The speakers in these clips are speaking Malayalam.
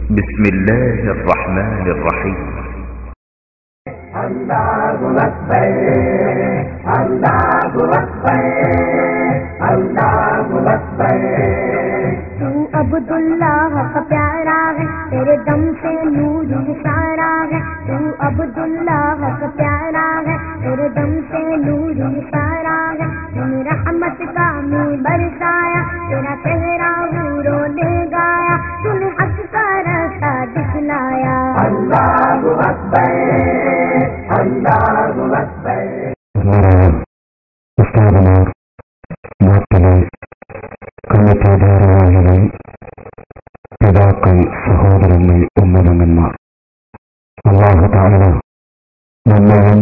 بسم الله الرحمن الرحيم. الله أكبر الله أكبر الله أكبر. तू अब्दुल्लाह का प्यारा है, तेरे दम से नूर इशारा है। तू अब्दुल्लाह का प्यारा है, तेरे दम से नूर इशारा है। तूने रहमत का मुँह बरसाया, तेरा चेहरा नूरों ने गाया। तूने हक का रास्ता दिखलाया। अल्लाह अकबर अल्लाह अकबर. ഉസ്താദുമാർ, നാട്ടിലെ കമ്മിറ്റി ഭാരവാഹികൾ, പിതാക്കൾ, സഹോദരങ്ങൾ, ഉമ്മതങ്ങന്മാർ, അല്ലാഹു തആല നമ്മയും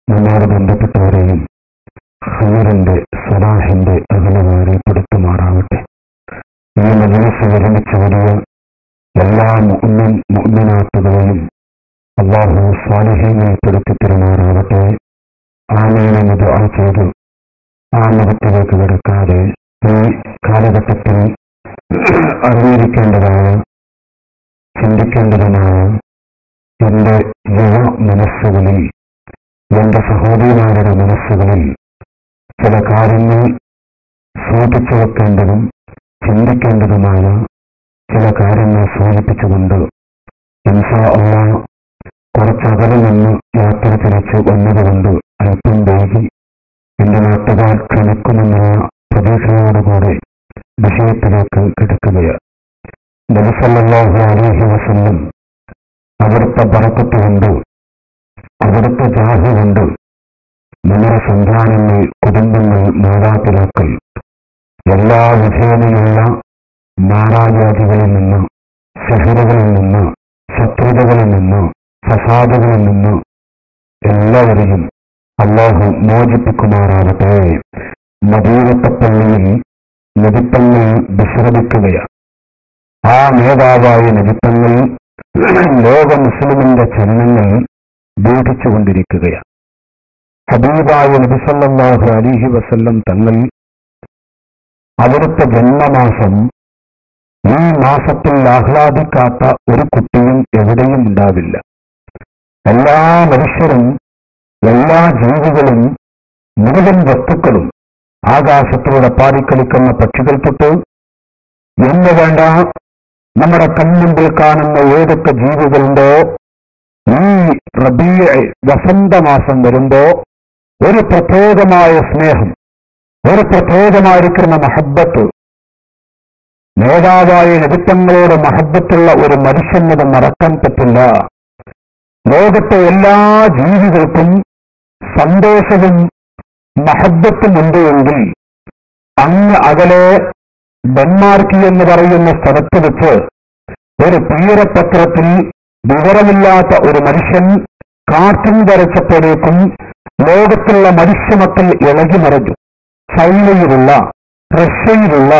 നമ്മോട് ബന്ധപ്പെട്ടവരെയും ഖൈറിന്റെ സലാഹിന്റെ അകലവാരെ പെടുത്തുമാറാവട്ടെ. ഈ മജ്‌ലിസിൽ ഒരുമിച്ച് വലിയ എല്ലാ മുഅ്മിൻ മുഅ്മിനാത്തുകളെയും അല്ലാഹു സ്വാലിഹീങ്ങളിൽ പെടുത്തി തരുമാറാവട്ടെ. ആമീൻ ദുആ ചെയ്തു ആ മതത്തിലേക്ക് കിടക്കാതെ ഈ കാലഘട്ടത്തിൽ അറിഞ്ഞിരിക്കേണ്ടതായ, ചിന്തിക്കേണ്ടതുമായ എന്റെ യുവ മനസ്സുകളിൽ, എന്റെ സഹോദരിമാരുടെ മനസ്സുകളിൽ ചില കാര്യങ്ങൾ സൂചിച്ചു വെക്കേണ്ടതും ചിന്തിക്കേണ്ടതുമായ ചില കാര്യങ്ങൾ സൂചിപ്പിച്ചുകൊണ്ട് ഇൻഷാ അല്ലാഹ് കുറച്ചകലിൽ നിന്ന് യാത്ര തിരിച്ച് വന്നതുകൊണ്ട് അല്പം വൈകി എന്റെ നാട്ടുകാർ ക്ഷണിക്കുമെന്നുള്ള പ്രതീക്ഷയോടുകൂടെ വിഷയത്തിലേക്ക് കിടക്കുകയാണ്. നബി സല്ലല്ലാഹു അലൈഹി വസല്ലം അവിടുത്തെ ബറക്കത്ത് കൊണ്ട്, അവിടുത്തെ ജാഹ് കൊണ്ട് നമ്മുടെ സന്താനങ്ങൾ, കുടുംബങ്ങൾ, മാതാപിതാക്കൾ എല്ലാ വിധേനയുള്ള നാരാജാതികളിൽ നിന്ന്, സിഹ്റുകളിൽ നിന്ന്, ശത്രുതകളിൽ നിന്ന്, ഫസാദുകളിൽ നിന്ന് എല്ലാവരെയും അല്ലാഹു മോചിപ്പിക്കുമാറാവട്ടെ. മദീനത്തെ പള്ളിയിൽ നബിത്തങ്ങൾ വിശ്രമിക്കുകയാണ്. ആ നേതാവായ നബിത്തങ്ങൾ ലോക മുസ്ലിമിന്റെ ചലനങ്ങൾ വീക്ഷിച്ചുകൊണ്ടിരിക്കുകയാണ്. ഹബീബായ നബി സല്ലല്ലാഹു അലൈഹി വസല്ലം തങ്ങൾ അവിടുത്തെ ജന്മമാസം, ഈ മാസത്തിൽ ആഹ്ലാദിക്കാത്ത ഒരു കുട്ടിയും എവിടെയും ഉണ്ടാവില്ല. എല്ലാ മനുഷ്യരും, എല്ലാ ജീവികളും, മുഴുവൻ വസ്തുക്കളും, ആകാശത്തിലൂടെ പാടിക്കളിക്കുന്ന പക്ഷികൾ തൊട്ട് എന്ന് വേണ്ട നമ്മുടെ കൺമുമ്പിൽ കാണുന്ന ഏതൊക്കെ ജീവികളുണ്ടോ, ഈ റബീഅ് വസന്തമാസം വരുമ്പോ ഒരു പ്രത്യേകമായ സ്നേഹം, ഒരു പ്രത്യേകമായിരിക്കുന്ന മഹബ്ബത്ത്, നേതാവായ നബിത്തങ്ങളോട് മഹബ്ബത്തുള്ള ഒരു മനുഷ്യനത് മറക്കാൻ പറ്റില്ല. ലോകത്തെ എല്ലാ ജീവികൾക്കും സന്തോഷവും മഹബ്ബത്തും ഉണ്ട് എങ്കിൽ അങ്ങ് അകലെ ഡെൻമാർക്ക് എന്ന് പറയുന്ന സ്ഥലത്ത് വെച്ച് ഒരു തീരപത്രത്തിൽ വിവരമില്ലാത്ത ഒരു മനുഷ്യൻ കാർട്ടൂൺ വരച്ചപ്പോഴേക്കും ലോകത്തുള്ള മനുഷ്യമക്കൾ ഇളകി മറിഞ്ഞു. ചൈനയിലുള്ള, റഷ്യയിലുള്ള,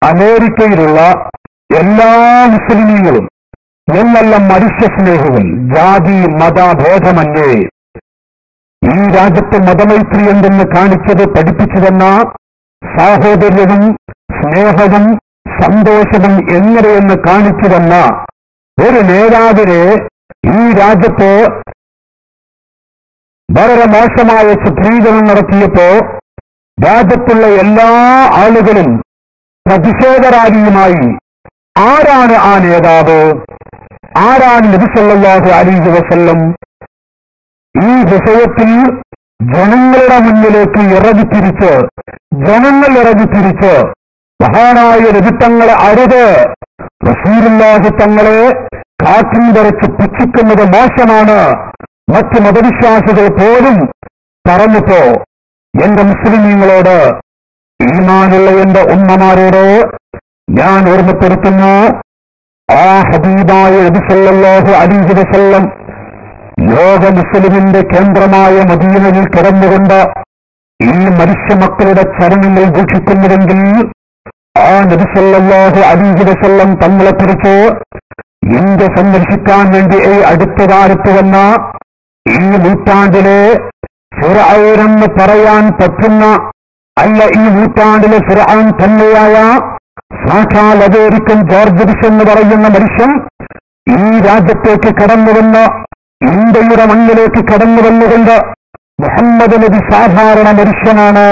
അമേരിക്കയിലുള്ള എല്ലാ മുസ്ലിമീങ്ങളും എന്നല്ല മനുഷ്യസ്നേഹികൾ, ജാതി മതഭേദമന്യേ ഈ രാജ്യത്തെ മതമൈത്രി എന്തെന്ന് കാണിച്ചത്, പഠിപ്പിച്ചു തന്ന സാഹോദര്യവും സ്നേഹവും സന്തോഷവും എങ്ങനെയെന്ന് കാണിച്ചു തന്ന ഒരു നേതാവിനെ ഈ രാജ്യത്ത് വളരെ മോശമായ ചിത്രീകരണം നടത്തിയപ്പോ രാജ്യത്തുള്ള എല്ലാ ആളുകളും പ്രതിഷേധ ആരാണ് ആ നേതാവ്, ആരാണ് നബി സല്ലല്ലാഹു അലൈഹി വസല്ലം, ഈ വിഷയത്തിൽ ജനങ്ങളുടെ മുന്നിലേക്ക് ജനങ്ങൾ ഇറങ്ങിത്തിരിച്ച് മഹാനായ നബിത്തങ്ങളെ അരുത്, റസൂലുള്ളാഹി തങ്ങളെ കാറ്റിൽ വരച്ച് പുച്ഛിക്കുന്നത് മോശമാണ്, മറ്റ് മതവിശ്വാസികൾ പോലും പറഞ്ഞപ്പോ എന്റെ മുസ്ലിമീങ്ങളോട്, ഈമാനുള്ള എന്റെ ഉമ്മമാരോട് ഞാൻ ഓർമ്മപ്പെടുത്തുന്നു, ആ ഹബീബായ നബി സല്ലല്ലാഹു അലൈഹി വസല്ലം ലോക മുസ്ലിമിന്റെ കേന്ദ്രമായ മദീനയിൽ കിടന്നുകൊണ്ട് ഈ മനുഷ്യമക്കളുടെ ചരണങ്ങൾ വീക്ഷിക്കുന്നുവെങ്കിൽ ആ നബി സല്ലല്ലാഹു അലൈഹി വസല്ലം തങ്ങളെക്കുറിച്ച് ഇന്ത്യ സന്ദർശിക്കാൻ വേണ്ടി അടുത്ത കാലത്ത് വന്ന ഈ നൂറ്റാണ്ടിലെ ഫിർഔനെന്ന് പറയാൻ പറ്റുന്ന, അല്ല ഈ നൂറ്റാണ്ടിലെ ഫിർഔൻ തന്നെയായ സാക്ഷാൽ അമേരിക്കൻ ജോർജ് ബുഷ് എന്ന് പറയുന്ന മനുഷ്യൻ ഈ രാജ്യത്തേക്ക് കടന്നുവന്ന് ഇന്ത്യയുടെ മണ്ണിലേക്ക് കടന്നു വന്നുകൊണ്ട് മുഹമ്മദ് നബി സാധാരണ മനുഷ്യനാണ്,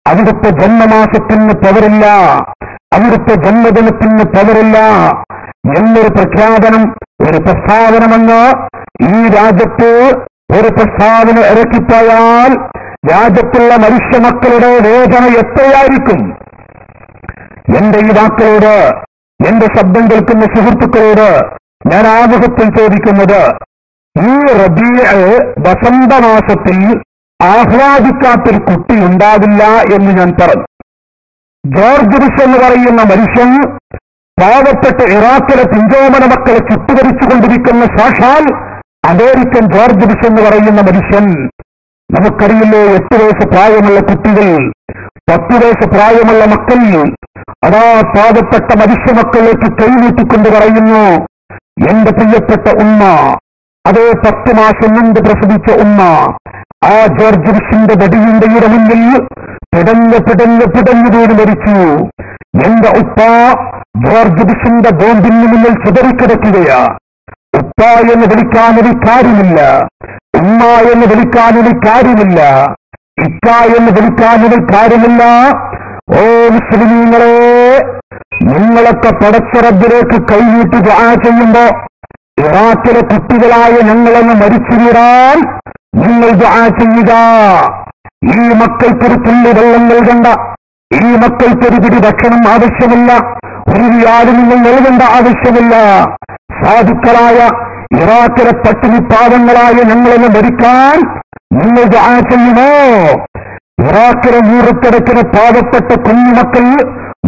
അവിടുത്തെ ജന്മമാസത്തിന് പവറില്ല, അവിടുത്തെ ജന്മദിനത്തിന് പവറില്ല എന്നൊരു പ്രഖ്യാപനം, ഒരു പ്രസ്താവനമെന്ന് ഈ രാജ്യത്ത് ഒരു പ്രസ്താവന ഇറക്കിപ്പോയാൽ രാജ്യത്തുള്ള മനുഷ്യ മക്കളുടെ വേദന എത്രയായിരിക്കും? എന്റെ ഈ വാക്കുകളോട്, എന്റെ ശബ്ദം കേൾക്കുന്ന സുഹൃത്തുക്കളോട് ഞാൻ ആമുഖത്തിൽ ചോദിക്കുന്നത്, ഈ റബീഅ് വസന്തമാസത്തിൽ ആഹ്ലാദിക്കാത്തൊരു കുട്ടി ഉണ്ടാവില്ല എന്ന് ഞാൻ പറഞ്ഞു. ജോർജ് ബുഷ് എന്ന് പറയുന്ന മനുഷ്യൻ പാവപ്പെട്ട ഇറാഖിലെ പിഞ്ചോമന മക്കളെ ചുട്ടുകരിച്ചുകൊണ്ടിരിക്കുന്ന സാക്ഷാൽ അമേരിക്കൻ ജോർജ് ബുഷ് എന്ന് പറയുന്ന മനുഷ്യൻ. നമുക്കറിയില്ലേ, 8 വയസ്സ് പ്രായമുള്ള കുട്ടികൾ, 10 വയസ്സ് പ്രായമുള്ള മക്കൾ അതാ പാവപ്പെട്ട മനുഷ്യ മക്കളിലേക്ക് കൈനീട്ടിക്കൊണ്ട് പറയുന്നു, എന്റെ പ്രിയപ്പെട്ട ഉമ്മ, അതേ 10 മാസം മുമ്പ് പ്രസവിച്ച ഉമ്മ ആ ജോർജ് ബുഷിന്റെ വെടിയുണ്ടയുടെ മുന്നിൽ പിടഞ്ഞു വീണ് മരിച്ചു. എന്റെ ഉപ്പ ജോർജ് ബുഷിന്റെ ബോംബിന് മുന്നിൽ ചിതറിക്കിടക്കുകയാ. ഉപ്പ എന്ന് വിളിക്കാനൊരു കാര്യമില്ല, ഉമ്മ എന്ന് വിളിക്കാനൊരു കാര്യമില്ല, ഇക്ക എന്ന് വിളിക്കാനൊരു കാര്യമില്ല. ഓ മുസ്ലിമീങ്ങളെ, നിങ്ങളൊക്കെ പടച്ച റബ്ബിലേക്ക് കൈനീട്ടി ദുആ ചെയ്യുമ്പോ ഇറാഖിലെ കുട്ടികളായ ഞങ്ങളെന്ന് മരിച്ചു വീഴാൻ നിങ്ങൾ ദുആ ചെയ്യുക. ഈ മക്കൾക്കൊരു തുള്ളി വെള്ളം നൽകണ്ട, ഈ മക്കൾക്കൊരു പിടി ഭക്ഷണം ആവശ്യമില്ല, ഒരു റിയാൽ നിങ്ങൾ നൽകേണ്ട ആവശ്യമില്ല. സാധുക്കളായ ഇറാഖിലെ പട്ടിണി പാവങ്ങളായ ഞങ്ങളെന്ന് മരിക്കാൻ നിങ്ങൾ ദുആ ചെയ്യുമോ? ഇറാഖിലെ നൂറുകണക്കിന് പാവപ്പെട്ട കുഞ്ഞുമക്കൾ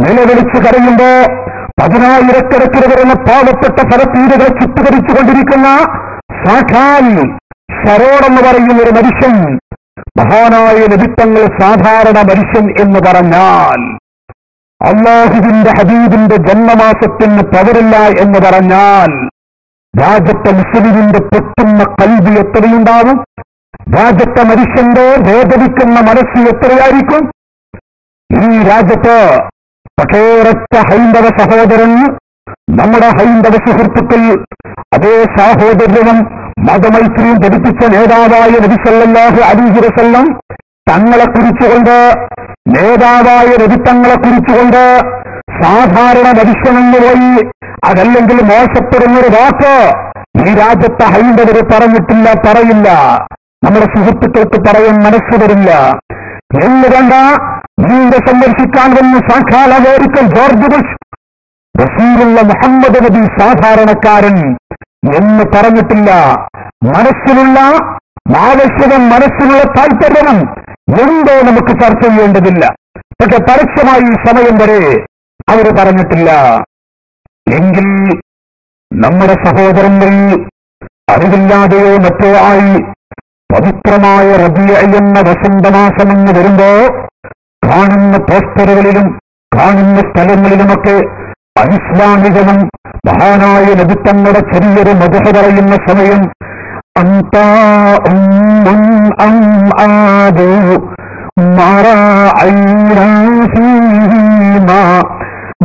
നിലവിളിച്ച് കരയുമ്പോ 10,000 വരുന്ന പാവപ്പെട്ട ഫലസ്തീനുകളെ ചുട്ടുകരിച്ചുകൊണ്ടിരിക്കുന്ന സാഖാൽ ഷരോൺ എന്ന് പറയുന്ന ഒരു മനുഷ്യൻ, മഹാനായ നബിത്തങ്ങൾ സാധാരണ മനുഷ്യൻ എന്ന് പറഞ്ഞാൽ, അല്ലാഹുവിന്റെ ഹബീബിന്റെ ജന്മമാസത്തിന് പവറില്ല എന്ന് പറഞ്ഞാൽ രാജ്യത്തെ മുസ്ലിമിന്റെ പൊട്ടുന്ന കൽബ് എത്രയുണ്ടാവും? രാജ്യത്തെ മനുഷ്യന്റെ വേദനിക്കുന്ന മനസ്സ് എത്രയായിരിക്കും? ഈ രാജ്യത്ത് പക്ഷേ ഒരൊറ്റ ഹൈന്ദവ സഹോദരൻ, നമ്മുടെ ഹൈന്ദവ സുഹൃത്തുക്കൾ അതേ സാഹോദര്യവും മതമൈത്രിയും പഠിപ്പിച്ച നേതാവായ നബി സല്ലല്ലാഹു അലൈഹി വസല്ലം തങ്ങളെ കുറിച്ചുകൊണ്ട്, നേതാവായ നബി തങ്ങളെ കുറിച്ചുകൊണ്ട് സാധാരണ മനുഷ്യനെന്ന് പോയി അതല്ലെങ്കിൽ മോശപ്പെടുന്നൊരു വാക്ക് ഈ രാജ്യത്തെ ഹൈന്ദവര് പറഞ്ഞിട്ടില്ല, പറയില്ല. നമ്മുടെ സുഹൃത്തുക്കൾക്ക് പറയാൻ മനസ്സ് വരില്ല. എന്ന് വേണ്ട, നീണ്ട സന്ദർശിക്കാൻ വന്ന് സാക്ഷാൽ അമേരിക്കൻ ജോർജ് ബുഷ് റസൂലുള്ള മുഹമ്മദ് നബി സാധാരണക്കാരൻ എന്ന് പറഞ്ഞിട്ടില്ല. മനസ്സിലുള്ള ആവശ്യവും മനസ്സിലുള്ള താല്പര്യവും എന്തോ നമുക്ക് ചർച്ച ചെയ്യേണ്ടതില്ല. പക്ഷെ പരസ്യമായി ഈ സമയം വരെ അവര് പറഞ്ഞിട്ടില്ല. എങ്കിൽ നമ്മുടെ സഹോദരങ്ങൾ അറിവില്ലാതെയോ മറ്റോ ആയി പവിത്രമായ റബീഅ എന്ന വസന്തമാസമെന്ന് വരുമ്പോ കാണുന്ന പോസ്റ്ററുകളിലും കാണുന്ന സ്ഥലങ്ങളിലുമൊക്കെ അനിസ്ലാമികവും മഹാനായ നബിത്തങ്ങളുടെ ചെറിയൊരു മദഹ പറയുന്ന സമയം അന്താ ഉമ്മുൻ അം ആദു മറഅയ്നാ ഫീമാ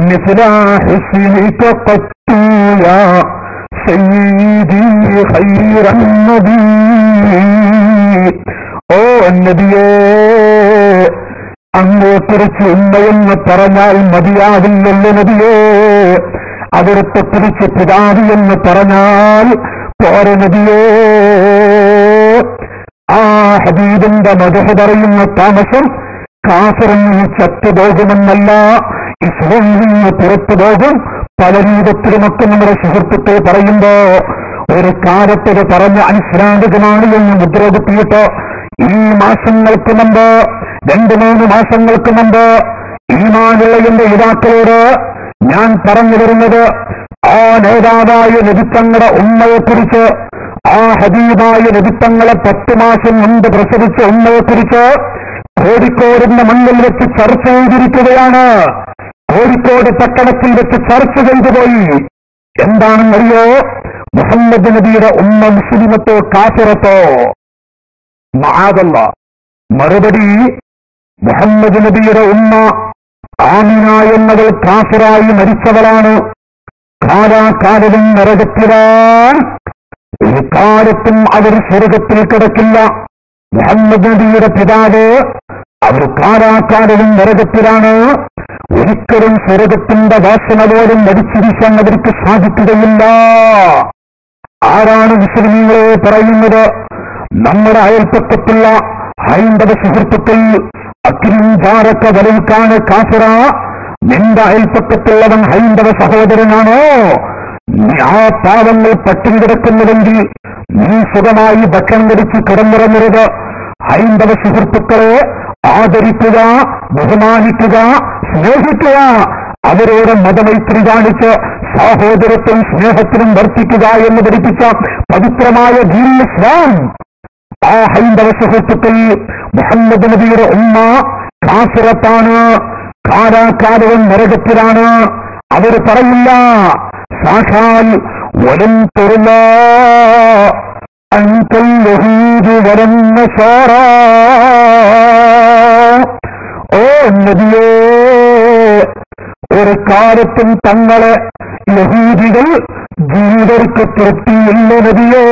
മിസ്ല ഹുസ്നിക ഖത്തു യാ സയ്യിദി ഖൈറൻ നബി. ഓ നബിയേ, അങ്ങയെക്കുറിച്ച് ഉമ്മയെന്ന് പറഞ്ഞാൽ മതിയാവില്ലല്ലോ നബിയേ, അവിടുത്തെ കുറിച്ച് പിതാവ് എന്ന് പറഞ്ഞാൽ പോര നബിയേ. ആ ഹബീബിന്റെ മദഹ് പറയുന്ന താമസം കാഫിറിൽ നിന്ന് ചത്തുപോകുമെന്നല്ല, ഇസ്ലാമിൽ നിന്ന് പുറത്തു പോകും. പല രൂപത്തിലുമൊക്കെ നമ്മുടെ സുഹൃത്തുക്കൾ പറയുമ്പോ ഒരു കാലത്തത് പറഞ്ഞ അനിസ്ലാമികമാണ് എന്ന് മുദ്ര കുത്തിയിട്ട് ഈ മാസങ്ങൾക്ക് മുമ്പ്, 2-3 മാസങ്ങൾക്ക് മുമ്പ് ഈമാനുള്ള എന്റെ യുവാക്കളോട് ഞാൻ പറഞ്ഞു വരുന്നത്, ആ നേതാവായ നബിത്തങ്ങളുടെ ഉമ്മയെക്കുറിച്ച്, ആ ഹബീബായ നബിത്തങ്ങളെ 10 മാസം മുമ്പ് പ്രസവിച്ച ഉമ്മയെക്കുറിച്ച് കോഴിക്കോടിന്റെ മണ്ണിൽ വെച്ച് ചർച്ച ചെയ്തിരിക്കുകയാണ്. കോഴിക്കോട് പട്ടണത്തിൽ വെച്ച് ചർച്ച ചെയ്തു പോയി. എന്താണെന്നറിയോ? മുഹമ്മദ് നബിയുടെ ഉമ്മ മുസ്ലിമത്തോ കാഫിറത്തോ? മഅദല്ലാഹ്. മറുപടി, മുഹമ്മദ് നബിയുടെ ഉമ്മ ആമിന എന്നവൾ കാഫിറായി മരിച്ചവളാണ്. കാലാകാലവും നരകത്തിലാണ്. ഒരു കാലത്തും അവർ സ്വർഗത്തിൽ കിടക്കില്ല. മുഹമ്മദ് നബിയുടെ പിതാവ് അവർ കാലാകാലവും നരകത്തിലാണ്. ഒരിക്കലും സ്വർഗത്തിന്റെ വാസന പോലും മടിച്ചു വീശാൻ അവർക്ക് സാധിക്കുകയില്ല. ആരാണ് മുസ്ലിമീങ്ങളെ പറയുന്നത്? നമ്മുടെ അയൽപ്പക്കത്തുള്ള ഹൈന്ദവ സുഹൃത്തുക്കൾ അക്കിരിഞ്ചാരക്ക വലൽക്കാണ് കാഫിറ. നിന്റെ അയൽപ്പക്കത്തുള്ളവൻ ഹൈന്ദവ സഹോദരനാണോ? ആ പാവങ്ങൾ പട്ടിണി കിടക്കുന്നുവെങ്കിൽ നീ സുഖമായി ഭക്ഷണം കഴിച്ച് കിടന്നിറങ്ങരുത്. ഹൈന്ദവ സുഹൃത്തുക്കളെ ആദരിക്കുക, ബഹുമാനിക്കുക, സ്നേഹിക്കുക. അവരോട് മതമൈത്രി കാണിച്ച് സഹോദരത്വം സ്നേഹത്തിനും വർത്തിക്കുക എന്ന് പഠിപ്പിച്ച പവിത്രമായ ദീനുൽ ഇസ്ലാം. ആ ഹൈന്ദവ സുഹൃത്തുക്കൾ മുഹമ്മദ് നബിയുടെ ഉമ്മ കാഫിറത്താണ്, കാലാകാലവും നരകത്തിലാണ്. അവർ പറയില്ല സാക്ഷാൽ വലം തുറന്ന അൻകൽ യഹൂദ് വലം നസാറാ. ഓ നബിയേ, ഒരു കാലത്തും തങ്ങളെ യഹൂദികൾ ജൂതർക്ക് തൃപ്തിയില്ല നബിയേ.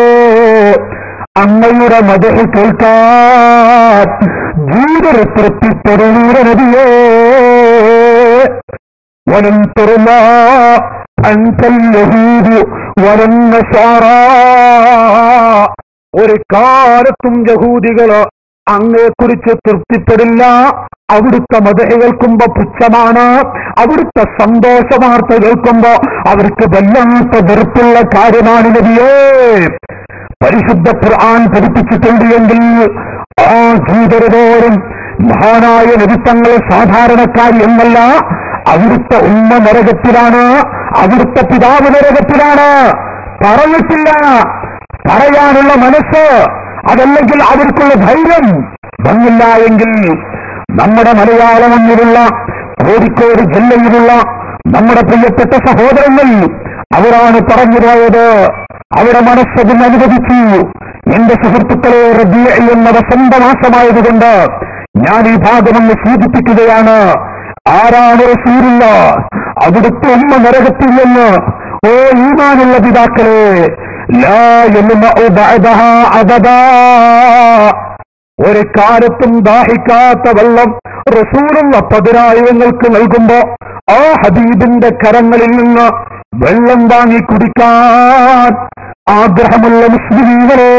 അങ്ങയുടെ മദഹ് കേൾക്കാൻ ജൂതർ തൃപ്തിപ്പെടുന്ന നബിയേ. വലം തുറന്ന അൻകൽ യഹൂദ് വലം നസാറാ. ഒരു കാലത്തും യഹൂദികള് അങ്ങയെക്കുറിച്ച് തൃപ്തിപ്പെടില്ല. അവിടുത്തെ മദഹ് കേൾക്കുമ്പോ പുച്ഛമാണ്. അവിടുത്തെ സന്തോഷവാർത്ത കേൾക്കുമ്പോ അവർക്ക് വല്ലാത്ത വെറുപ്പുള്ള കാര്യമാണ് നബിയേ. പരിശുദ്ധ ഖുർആൻ പഠിപ്പിച്ചിട്ടുണ്ട് എങ്കിൽ ആ ജൂതരോടും മഹാനായ നബി തങ്ങൾ സാധാരണക്കാരി എന്നല്ല. അവിടുത്തെ ഉമ്മ നരകത്തിലാണ്, അവിടുത്തെ പിതാവ് നരകത്തിലാണ്. പറഞ്ഞിട്ടില്ല, പറയാനുള്ള മനസ്സ്, അതല്ലെങ്കിൽ അവർക്കുള്ള ധൈര്യം വന്നില്ല എങ്കിൽ നമ്മുടെ മലയാളമണ്ണിലുള്ള കോഴിക്കോട് ജില്ലയിലുള്ള നമ്മുടെ പ്രിയപ്പെട്ട സഹോദരങ്ങൾ അവരാണ് പറഞ്ഞു പോയത്. അവരുടെ മനസ്സതിന് അനുവദിച്ചു. എന്റെ സുഹൃത്തുക്കളെ, റബീഅ എന്ന വസന്തമാസമായതുകൊണ്ട് ഞാൻ ഈ ഭാഗമൊന്ന് സൂചിപ്പിക്കുകയാണ്. ആരാണ് റസൂലുള്ള? അവിടുത്തെ ഉമ്മ നരകത്തിൽ നിന്ന്. ഓ ഈമാനുള്ള പിതാക്കളെ, ലാ യൽമഉ ബഅദഹാ അബദാ. ഒരു കാലത്തും ദാഹിക്കാത്ത വെള്ളം റസൂലുള്ള 10,000 നൽകുമ്പോ ആ ഹബീബിന്റെ കരങ്ങളിൽ നിന്ന് വെള്ളം വാങ്ങി കുടിക്കാൻ ആഗ്രഹമുള്ള മുസ്ലിമീങ്ങളെ,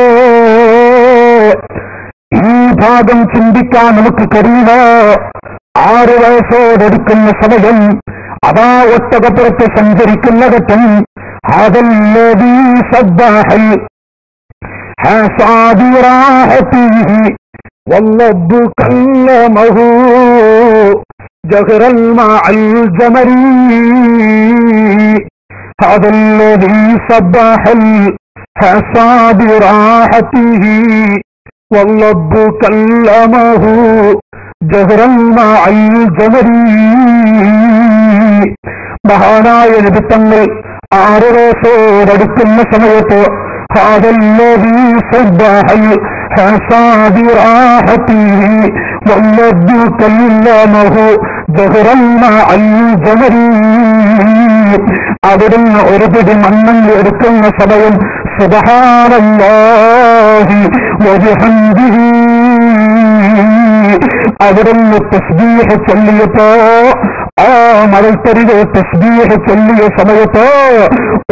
ഈ ഭാഗം ചിന്തിക്കാൻ നമുക്ക് കഴിയുമോ? 6 വയസ്സോടെടുക്കുന്ന സമയം, അതാ ഒട്ടകപ്പുറത്ത് സഞ്ചരിക്കുന്ന ഘട്ടം. ഹദല്ലദീ സബ്ബഹൽ ഹസാബി റാഹതിഹി വല്ലബ്ബു കല്ലമഹു ജഹറൽ മഅൽ ജമരി. ഹദല്ലദീ സബ്ബഹൽ ഹസാബി റാഹതിഹി വല്ലബ്ബു കല്ലമഹു ജഹറൽ മഅൽ ജമരി. മഹാനായ നബി തങ്ങൾ 6 വയസ്സോടടുക്കുന്ന സമയത്ത് ഹദല്ലദീ സബ്ബഹൽ ഹസാബി റാഹതിഹി വല്ലബ്ബു കല്ലമഹു ജഹറൽ മഅൽ ജമരി. അവിടുന്ന് ഒരു പിടി മണ്ണെണ്ണ എടുക്കുന്ന സമയം സുബ്ഹാനല്ലാഹി വബിഹംദിഹി അവിടുന്ന് തസ്ബീഹ് ചൊല്ലിയപ്പോ, ആ മഴത്തരികെ തസ്ബീഹ് ചൊല്ലിയ സമയത്ത്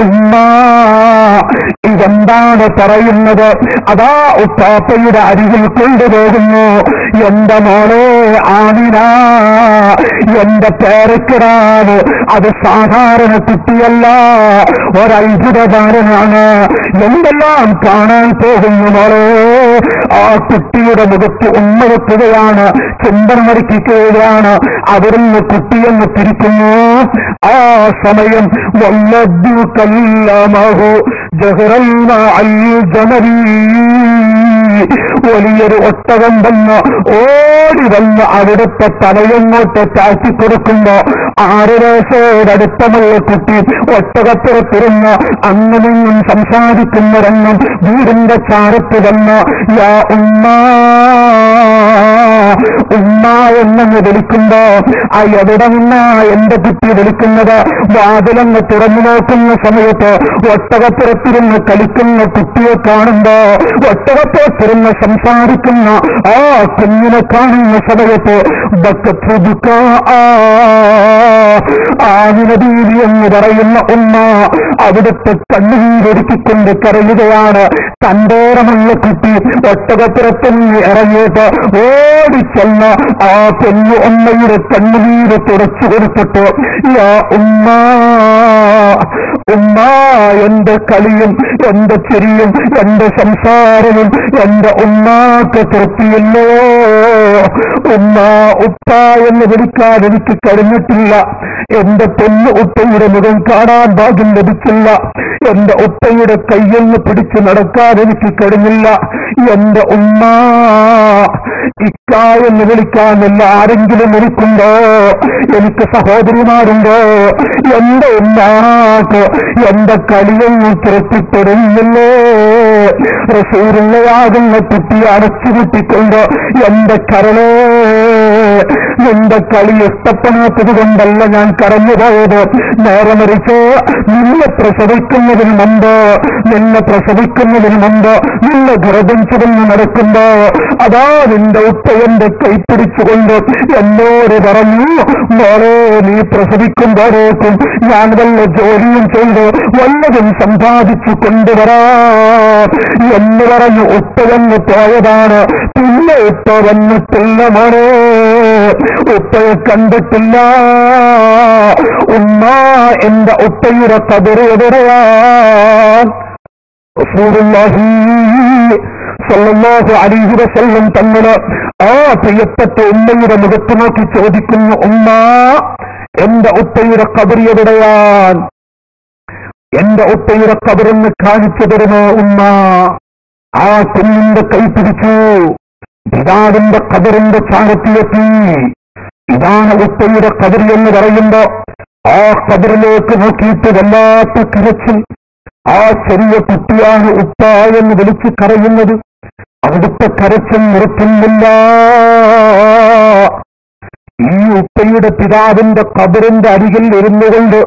ഉമ്മ ഇതെന്താണ് പറയുന്നത്? അതാ ഉപ്പാപ്പയുടെ അരികിൽ കൊണ്ടുപോകുന്നു. എന്റെ മോളെ ആമിന, എന്റെ പേരക്കിടാവ് അത് സാധാരണ കുട്ടിയല്ല, ഒരത്ഭുതകാരനാണ്. എന്തെല്ലാം കാണാൻ പോകുന്നു മോളെ. ആ കുട്ടിയുടെ മുഖത്ത് ഉമ്മ വെക്കുകയാണ്, ചുംബനം മരിക്കുകയാണ്. അവിടുന്ന് കുട്ടിയെന്ന് തിരിക്കുന്നു. ആ സമയം വല്ലബ്ബു കല്ലമഹു ജഹറൽ മഅൽ ജമരി. വലിയൊരു ഒട്ടകം വന്ന് ഓടി വന്ന് അവിടുത്തെ തലയങ്ങോട്ട് താഴ്ത്തിക്കൊടുക്കുമ്പോ 6 വയസ്സോടടുത്തമുള്ള കുട്ടി ഒട്ടകപ്പുറത്തിരുന്ന് അങ്ങനെയും സംസാരിക്കുന്ന രംഗം വീടിന്റെ ചാരത്ത് വന്ന് യാ ഉമ്മ ഉമ്മ എന്നങ്ങ് വിളിക്കുമ്പോ എവിടെ നിന്നാ എന്റെ കുട്ടി വിളിക്കുന്നത്? വാതിലങ്ങ് തുറന്നു നോക്കുന്ന സമയത്ത് ഒട്ടകപ്പുറത്തിരുന്ന് കളിക്കുന്ന കുട്ടിയെ കാണുമ്പോ ഒട്ടകപ്പുറത്തിരുന്ന് സംസാരിക്കുന്ന ആ കുഞ്ഞിനെ കാണുന്ന സമയത്ത് ആമിന ബീവി എന്ന് പറയുന്ന ഉമ്മ അവിടുത്തെ കണ്ണുനീരൊരുക്കിക്കൊണ്ട് കരയുകയാണ്. തണ്ടോരമുള്ള കുട്ടി ഒട്ടകപ്പുറത്തുനിന്ന് ഇറങ്ങിയിട്ട് ഓടിച്ചെന്ന് ആ പെണ്ണു ഉമ്മയുടെ കണ്ണുനീര് തുടച്ചു കൊടുത്തിട്ട് യാ ഉമ്മ ഉമ്മ എന്റെ കളിയും എന്റെ ചിരിയും എന്റെ സംസാരവും എന്റെ ഉമ്മാക്ക് തൃപ്തിയില്ലോ. ഉമ്മ ഉപ്പ എന്ന് വിളിക്കാൻ എനിക്ക് കഴിഞ്ഞിട്ടില്ല. എന്റെ പൊന്നു ഉപ്പയുടെ മുഖം കാണാൻ ഭാഗ്യം ലഭിച്ചില്ല. എന്റെ ഉപ്പയുടെ കയ്യൊന്ന് പിടിച്ചു നടക്കാൻ എനിക്ക് കഴിഞ്ഞില്ല. എന്റെ ഉമ്മ ഇക്ക എന്ന് വിളിക്കാനല്ല ആരെങ്കിലും വിളിക്കുമ്പോ എനിക്ക് സഹോദരിമാരുണ്ടോ? എന്റെ ഉമ്മാക്ക് എന്റെ കളിയൊന്നും തൃപ്തിപ്പെടുന്നില്ലേ? റസൂലുള്ളയാകുന്ന കുട്ടിയെ അടച്ചുകൂട്ടിക്കൊണ്ട് എന്റെ കരളേ നിന്റെ കളി ഇഷ്ടപ്പെടാത്തത് കൊണ്ടല്ല ഞാൻ കരഞ്ഞുപോയത്. നേരെ മറിച്ച് നിന്നെ പ്രസവിക്കുന്നതിന് മുമ്പ് നിന്നെ ഗർഭം ചുവന്ന് നടക്കുമ്പോ അതാ നിന്റെ ഉപ്പ എന്റെ കൈപ്പിടിച്ചുകൊണ്ട് എന്നോട് പറഞ്ഞു, മോളെ നീ പ്രസവിക്കുമ്പോഴേക്കും ഞാൻ വല്ല ജോലിയും ചെയ്ത് വല്ലതും സമ്പാദിച്ചു കൊണ്ടുവരാം എന്ന് പറഞ്ഞു ഉപ്പ വന്ന് പോയതാണ്. പിന്നെ ഉപ്പ വന്നിട്ടില്ല മോളെ, ഉപ്പയെ കണ്ടിട്ടില്ല. ഉമ്മ എന്റെ ഉപ്പയുടെ ഖബറ് എവിടെയാണ്? റസൂലുള്ളാഹി സ്വല്ലല്ലാഹു അലൈഹി വസല്ലം തങ്ങള് ആ പ്രിയപ്പെട്ട ഉമ്മയുടെ മുഖത്ത് നോക്കി ചോദിക്കുന്നു, ഉമ്മ എന്റെ ഉപ്പയുടെ ഖബറ് എവിടെയാണ്? എന്റെ ഉപ്പയുടെ ഖബറെന്ന് കാണിച്ചു തരുമോ ഉമ്മ? ആ കുഞ്ഞിന്റെ കൈ പിടിച്ചു പിതാവിന്റെ ഖബറിന്റെ ചാരത്തിലെത്തി. ഇതാണ് ഉപ്പയുടെ ഖബർ എന്ന് പറയുമ്പോ ആ ഖബറിലേക്ക് നോക്കിയിട്ട് വല്ലാത്ത കരച്ചിൽ. ആ ചെറിയ കുട്ടിയാണ് ഉപ്പ എന്ന് വിളിച്ച് കരയുന്നത്. അവിടുത്തെ കരച്ചിൽ നിർത്തുന്നില്ല. ഈ ഉപ്പയുടെ പിതാവിന്റെ ഖബറിന്റെ അരികിൽ ഇരുന്നുകൊണ്ട്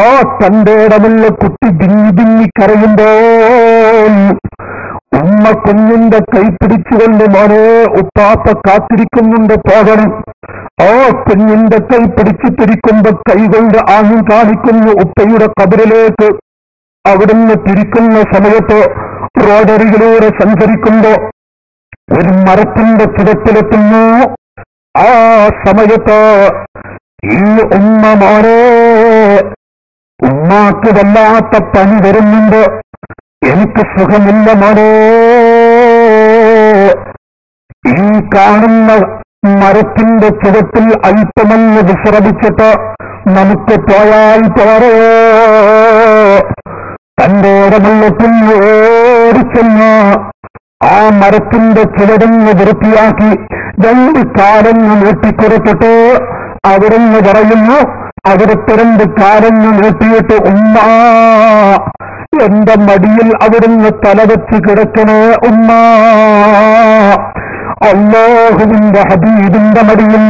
ആ തന്റേടമുള്ള കുട്ടി ദിങ്ങി ദിങ്ങി കരയുമ്പോൾ ഉമ്മ കുഞ്ഞിന്റെ കൈ പിടിച്ചുകൊണ്ട് മോനെ ഉപ്പാപ്പ കാത്തിരിക്കുന്നുണ്ട് പോകണം. ആ കുഞ്ഞിന്റെ കൈ പിടിച്ചിട്ടിരിക്കുമ്പോ കൈകൊണ്ട് ആഞ്ഞു കാണിക്കുന്നു ഉപ്പയുടെ ഖബറിലേക്ക്. അവിടുന്ന് തിരിക്കുന്ന സമയത്ത് റോഡരികിലൂടെ സഞ്ചരിക്കുമ്പോ ഒരു മരത്തിന്റെ ചുവട്ടിലെത്തുന്നു. ആ സമയത്ത് ഈ ഉമ്മ മോനെ ഉമ്മാക്ക് വല്ലാത്ത പനി വരുന്നുണ്ട്, എനിക്ക് സുഖമില്ല മോനെ. ഈ കാണുന്ന മരത്തിന്റെ ചുവട്ടിൽ അല്പമെന്ന് വിശ്രമിച്ചിട്ട് നമുക്ക് പോയാൽ പോരോ? തന്റെ ഇടമുള്ളത്തിൽ ഓടിച്ചെന്ന് ആ മരത്തിന്റെ ചുവടങ്ങ് വൃത്തിയാക്കി 2 കാലങ്ങ് നീട്ടിക്കുറച്ചിട്ട് അവിടുന്ന് പറയുന്നു, അവിടുത്തെ 2 കാലങ്ങ് നീട്ടിയിട്ട് ഉമ്മ എന്റെ മടിയിൽ അവിടുന്ന് തലവെച്ച് കിടക്കണേ ഉമ്മ. അല്ലാഹുവിന്റെ ഹബീബിന്റെ മടിയിൽ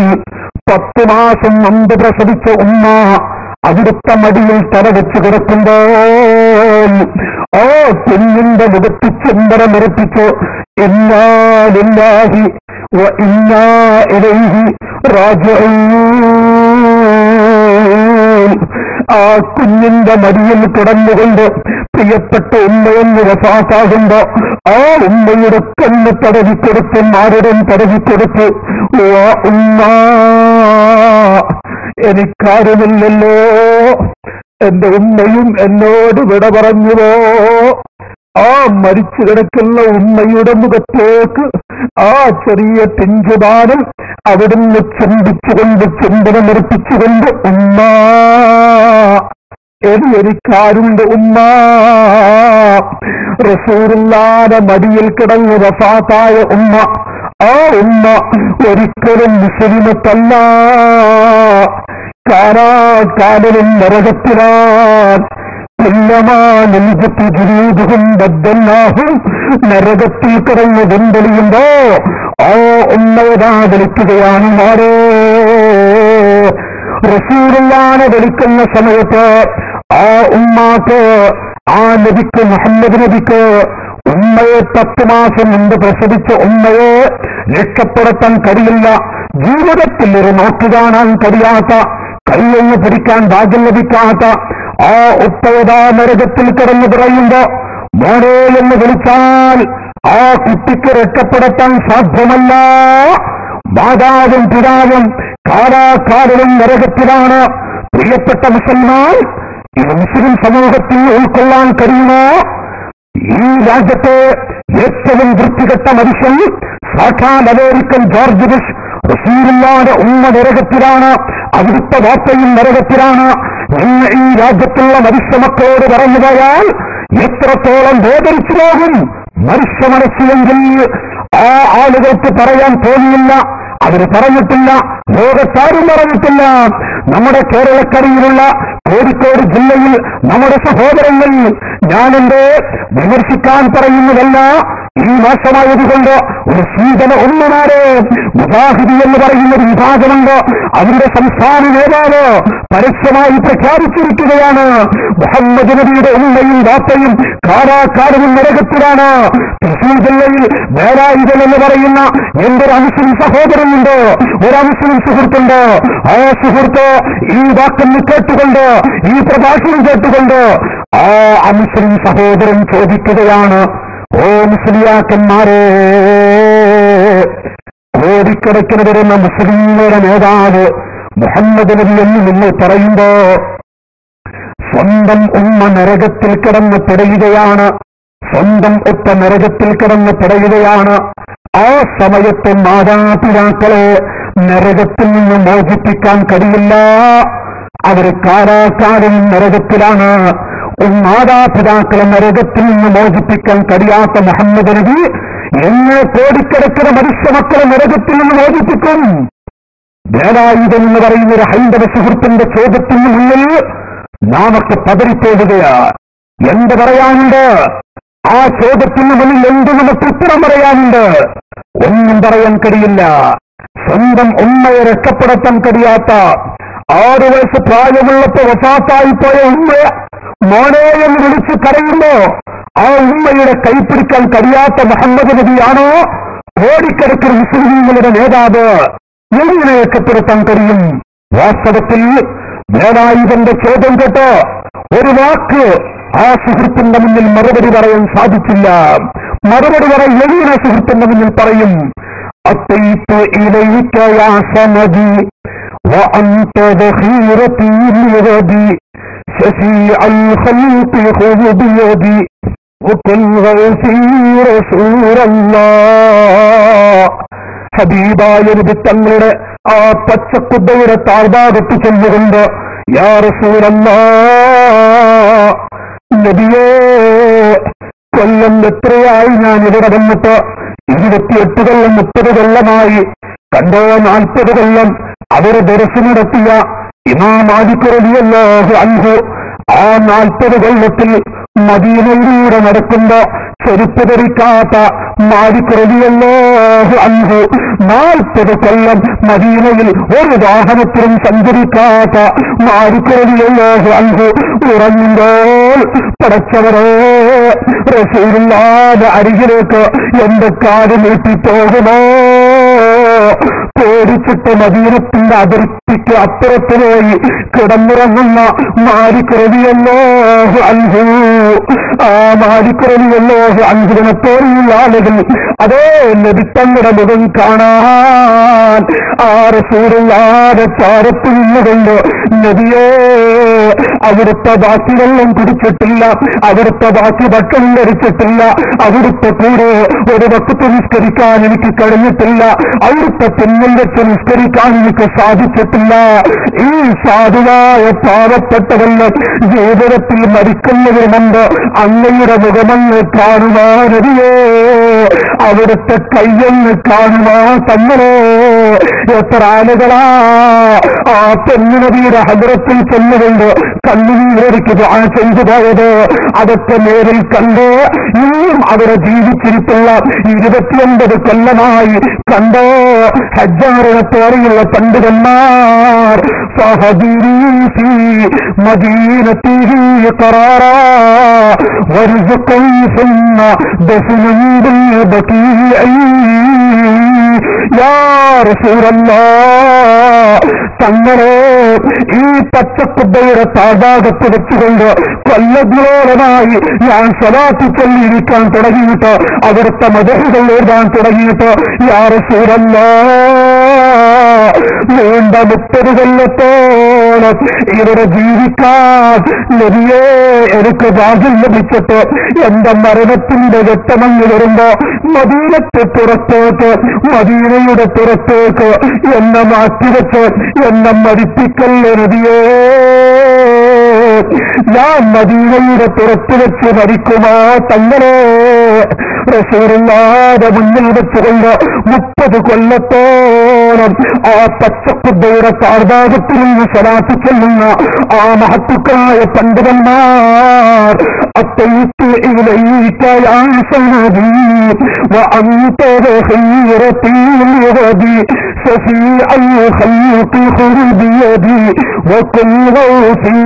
10 മാസം മുമ്പ് പ്രസവിച്ച ഉമ്മ അവിടുത്തെ മടിയിൽ തലവെച്ച് കിടക്കുമ്പോൾ ആ കുഞ്ഞിന്റെ മുഖത്ത് ചെമ്പരമർപ്പിച്ചു ഇന്നാ ലില്ലാഹി വ ഇന്നാ ഇലൈഹി റാജിഊൻ. ആ കുഞ്ഞിന്റെ മടിയിൽ കിടന്നുകൊണ്ട് പ്രിയപ്പെട്ട ഉമ്മയെന്ന് വഫാത്താകുമ്പോ ആ ഉമ്മയുടെ കണ്ണ് തടവിക്കൊടുത്ത് മാരുടൻ തടവിക്കൊടുത്ത് ഉമ്മ എനിക്കാരുമില്ലല്ലോ, എന്റെ ഉമ്മയും എന്നോട് വിട പറഞ്ഞുവോ? ആ മരിച്ചു കിടക്കുന്ന ഉമ്മയുടെ മുഖത്തേക്ക് ആ ചെറിയ പിഞ്ചുബാലൻ അവിടുന്ന് ചുംബിച്ചുകൊണ്ട് ചുംബനമർപ്പിച്ചുകൊണ്ട് ഉമ്മ എനിക്കാരുണ്ട് ഉമ്മ. റസൂലുള്ളാഹിയുടെ മടിയിൽ കിടന്ന് വഫാത്തായ ഉമ്മ, ആ ഉമ്മ ഒരിക്കലും മുസ്ലിമത്തല്ല. കാലാകാലവും നരകത്തിലാൻ നരകത്തിൽ കിടന്ന് വെന്തളിയുമ്പോ ആ ഉമ്മയതാ വിളിക്കുകയാണ് മാരേ. റസൂലുള്ളാഹിനെ വിളിക്കുന്ന സമയത്ത് ആ ഉമ്മാക്ക്, ആ നബിക്ക്, മുഹമ്മദ് നബിക്ക് ഉമ്മയെ 10 മാസം മുമ്പ് പ്രസവിച്ച ഉമ്മയെ രക്ഷപ്പെടുത്താൻ കഴിയില്ല. ജീവിതത്തിൽ ഒരു നോക്ക് കാണാൻ കഴിയാത്ത, കൈയൊന്ന് പിടിക്കാൻ ഭാഗ്യം ലഭിക്കാത്ത ആ ഉപ്പയതാ നരകത്തിൽ കിടന്നു പറയുമ്പോ മോനെ എന്ന് വിളിച്ചാൽ ആ കുട്ടിക്ക് രക്ഷപ്പെടുത്താൻ സാധ്യമല്ല. മാതാവും പിതാവും കാലാകാലവും നരകത്തിലാണ്. പ്രിയപ്പെട്ട മുസൽമാൻ, ഈ മുസ്ലിം സമൂഹത്തിൽ ഉൾക്കൊള്ളാൻ കഴിയുമോ? ഈ രാജ്യത്തെ ഏറ്റവും വൃത്തികെട്ട മനുഷ്യൻ സാക്ഷാൽ അമേരിക്കൻ ജോർജ് ബുഷ്, റസൂലുള്ളാഹിന്റെ ഉമ്മ നരകത്തിലാണ്, അവിടുത്തെ വാപ്പയും നരകത്തിലാണ് എന്ന് ഈ രാജ്യത്തുള്ള മനുഷ്യ മക്കളോട് പറഞ്ഞു പോയാൽ എത്രത്തോളം വേദനിച്ചു പോകും മനുഷ്യ മനസ്സിലെങ്കിൽ ആ ആളുകൾക്ക് പറയാൻ തോന്നിയില്ല. അവര് പറഞ്ഞിട്ടില്ല, ലോകത്താരും പറഞ്ഞിട്ടില്ല. നമ്മുടെ കേരളക്കരയിലുള്ള കോഴിക്കോട് ജില്ലയിൽ നമ്മുടെ സഹോദരങ്ങൾ, ഞാനെന്റെ വിമർശിക്കാൻ പറയുന്നതല്ല, ഈ മാസമായതുകൊണ്ട് ഒരു സൂചന ഒന്നുമാരെ മുജാഹിദി എന്ന് പറയുന്ന ഒരു വിഭാഗമുണ്ട്. അവരുടെ സംസ്ഥാന നേതാവ് പരസ്യമായി പ്രഖ്യാപിച്ചിരിക്കുകയാണ്, മുഹമ്മദ് നബിയുടെ ഉമ്മയും വാപ്പയും കാലാകാലവും നരകത്തിലാണ്. തൃശൂർ ജില്ലയിൽ വേലായുധൻ എന്ന് പറയുന്ന എന്റെ ഒരു അമുസ്ലിം സഹോദരനുണ്ട്, ഒരു അമുസ്ലിം സുഹൃത്തുണ്ട്. ആ സുഹൃത്ത് ഈ വാക്കെന്ന് കേട്ടുകൊണ്ട്, ഈ പ്രഭാഷണം കേട്ടുകൊണ്ട് ആ അമുസ്ലിം സഹോദരൻ ചോദിക്കുകയാണ്, ഓ മുസ്ലിയാക്കന്മാരെ, കോടിക്കണക്കിന് വരുന്ന മുസ്ലിങ്ങളുടെ നേതാവ് മുഹമ്മദ് നബി എന്ന് നിങ്ങൾ പറയുമ്പോ സ്വന്തം ഉമ്മ നരകത്തിൽ കിടന്ന് പിടയുകയാണ്, സ്വന്തം ഒറ്റ നരകത്തിൽ കിടന്ന് പിടയുകയാണ്. ആ സമയത്ത് മാതാപിതാക്കളെ നരകത്തിൽ നിന്ന് മോചിപ്പിക്കാൻ കഴിയില്ല. അവർ കാലാകാലം നരകത്തിലാണ്. മാതാപിതാക്കളെ നരകത്തിൽ നിന്ന് മോചിപ്പിക്കാൻ കഴിയാത്ത മുഹമ്മദ് നബി എന്നെ കോടിക്കണക്കിന് മനുഷ്യ മക്കളെ നരകത്തിൽ നിന്ന് മോചിപ്പിക്കും? വേലായുധൻ എന്ന് പറയുന്ന ഒരു ഹൈന്ദവ സുഹൃത്തിന്റെ ചോദ്യത്തിന് മുന്നിൽ നാമൊക്കെ പതറിപ്പോകുകയാണ്. എന്ത് പറയാനുണ്ട്? ആ ചോദ്യത്തിന് മുന്നിൽ എന്ത് നമുക്ക് ഉത്തരം പറയാനുണ്ട്? ഒന്നും പറയാൻ കഴിയില്ല. സ്വന്തം ഉമ്മയെ രക്ഷപ്പെടുത്താൻ കഴിയാത്ത, 6 വയസ്സ് പ്രായമുള്ളപ്പോ വഫാത്തായിപ്പോയ ഉമ്മയെ മോനെ എന്ന് വിളിച്ച് കരയുമ്പോ ആ ഉമ്മയുടെ കൈപ്പിടിക്കാൻ കഴിയാത്ത മുഹമ്മദ് നബിയാണോ കോടിക്കണക്കിന് മുസ്ലിങ്ങളുടെ നേതാവ്? എങ്ങനെ രക്ഷപ്പെടുത്താൻ കഴിയും? വാസ്തവത്തിൽ വേലായുധന്റെ ചോദ്യം കേട്ടോ ഒരു വാക്ക് ആ സുഹൃത്തിന്റെ മുന്നിൽ മറുപടി പറയാൻ സാധിച്ചില്ല. മറുപടി പറയാൻ എങ്ങനെ സുഹൃത്തിന്റെ മുന്നിൽ പറയും? അത്തൈതു ഇലൈക യാ സമദി വഅൻത ദഖീറതി ലിറദി ശഫീഅൽ ഖൽഖി ഖുദ് ബിയദി വകുൽ ഗൗസി റസൂലല്ലാഹ്. ഹബീബായ നബി തങ്ങളുടെ ആ പച്ചക്കുബ്ബയുടെ താഴ്ഭാഗത്ത് ചെന്നുകൊണ്ട് യാ റസൂലല്ലാഹ്, നബിയേ, കൊല്ലം എത്രയായി ഞാൻ ഇവിടെ വന്നിട്ട്? 28 കൊല്ലം, 30 കൊല്ലമായി. കണ്ടോ 40 കൊല്ലം അവര് ദർശനം നടത്തിയ ഇമാം മാലിക് റളിയല്ലാഹു അൻഹു ആ 40 കൊല്ലത്തിൽ മദീനയിലൂടെ നടക്കുമ്പോ ചെരുപ്പ് ധരിക്കാത്ത മാലിക് റളിയല്ലാഹു അൻഹു 40 കൊല്ലം മദീനയിൽ ഒരു വാഹനത്തിലും സഞ്ചരിക്കാത്ത മാലിക് റളിയല്ലാഹു അൻഹു ഉറങ്ങുമ്പോൾ പടച്ചവരെ, റസൂലുള്ളാഹിന്റെ അരികിലേക്ക് എന്റെ കാല് നീട്ടിപ്പോകുമോ? പേടിച്ചിട്ട് മദീനത്തിന്റെ അതിർത്തിക്ക് അപ്പുറത്ത് പോയി കിടന്നുറങ്ങുന്ന മാലിക് റളിയല്ലാഹു അൻഹു. ആ മാലിക് റളിയല്ലാഹു അൻഹുവിനെ പോലുള്ള ആളുകൾ അതേ നബിത്തങ്ങളുടെ മുഖം കാണാൻ ആ റസൂലുള്ളാഹിന്റെ ചാരത്ത് നിന്നുകൊണ്ട്, നബിയേ, അവിടുത്തെ ബാക്കി വെള്ളം കുടിച്ചിട്ടില്ല, അവിടുത്തെ ബാക്കി ഭക്ഷണം ധരിച്ചിട്ടില്ല, അവിടുത്തെ കൂടെ ഒരു വക്കത്ത് നിസ്കരിക്കാൻ എനിക്ക് കഴിഞ്ഞിട്ടില്ല, അവിടുത്തെ പിന്നിൽ വെച്ച് നിസ്കരിക്കാൻ എനിക്ക് സാധിച്ചിട്ടില്ല. ഈ സാധുവായ പാവപ്പെട്ടവല്ല ജീവിതത്തിൽ മരിക്കുന്നതിന് മുമ്പ് അങ്ങയുടെ മുഖമങ്ങ് കാണുവാനറിയോ? അവിടുത്തെ കയ്യൊന്ന് കാണുമോ തങ്ങളോ? എത്ര ആളുകളാ ആ പെണ്ണുനബിയുടെ ഹദ്റത്തിൽ ചെന്നുകൊണ്ട് കണ്ണുനീരൊരുക്കി ദുആ ചെയ്തു പോയത്. അതൊക്കെ നേരിൽ കണ്ട് ഇനിയും അവിടെ ജീവിച്ചിരിപ്പുള്ള 29 കൊല്ലമായി കണ്ടോ ഹജ്ജാറിനെ പോലെയുള്ള പണ്ഡിതന്മാർ. ഫഹദീരീ മദീനത്തിഹി ഖറാറാ വർസുഖുൻ സുമ്മ ദഫ്നൻ ബിൽ ബഖീഇ യാ റസൂലല്ലാഹ്. തങ്ങളെ ഈ പച്ചക്കുബ്ബയുടെ താഴ്ഭാഗത്ത് വെച്ചുകൊണ്ട് കൊല്ലങ്ങളോളമായി ഞാൻ സ്വലാത്ത് ചൊല്ലിയിരിക്കാൻ തുടങ്ങിയിട്ട് അവിടുത്തെ മദഹുകൾ എഴുതാൻ തുടങ്ങിയിട്ട് യാ റസൂലല്ലാഹ് നീണ്ട 30 കൊല്ലത്തോളം ഇവിടെ ജീവിക്കാൻ നബിയേ എനിക്ക് ഭാഗ്യം ലഭിച്ചിട്ട് എന്റെ മരണത്തിന്റെ ഘട്ടമങ്ങ് വരുമ്പോ മദീനത്തെ പുറത്തേക്ക് മദീനയുടെ പുറത്തേക്ക് എന്നെ മാറ്റിവെച്ച് എന്നെ മരിപ്പിക്കല്ലേ നബിയേ. ഞാൻ മദീനയുടെ പുറത്ത് വെച്ച് മരിക്കുമോ തങ്ങളെ? റസൂലുള്ളാഹിയുടെ മുന്നിൽ വെച്ചുകൊണ്ട് 30 കൊല്ലത്തോളം ആ പച്ചക്കുബ്ബയുടെ താഴ്ഭാഗത്തിൽ നിന്ന് സ്വലാത്ത് ചൊല്ലുന്ന ആ മഹത്തുക്കളായ പണ്ഡിതന്മാർ അത്തയ്തു ഇലൈക യാ സനദി വഅൻത ഖൈറതി വദി സഫീഅൽ ഖൽഖി ഖുർബി യദി വകുൽ ഗൗസി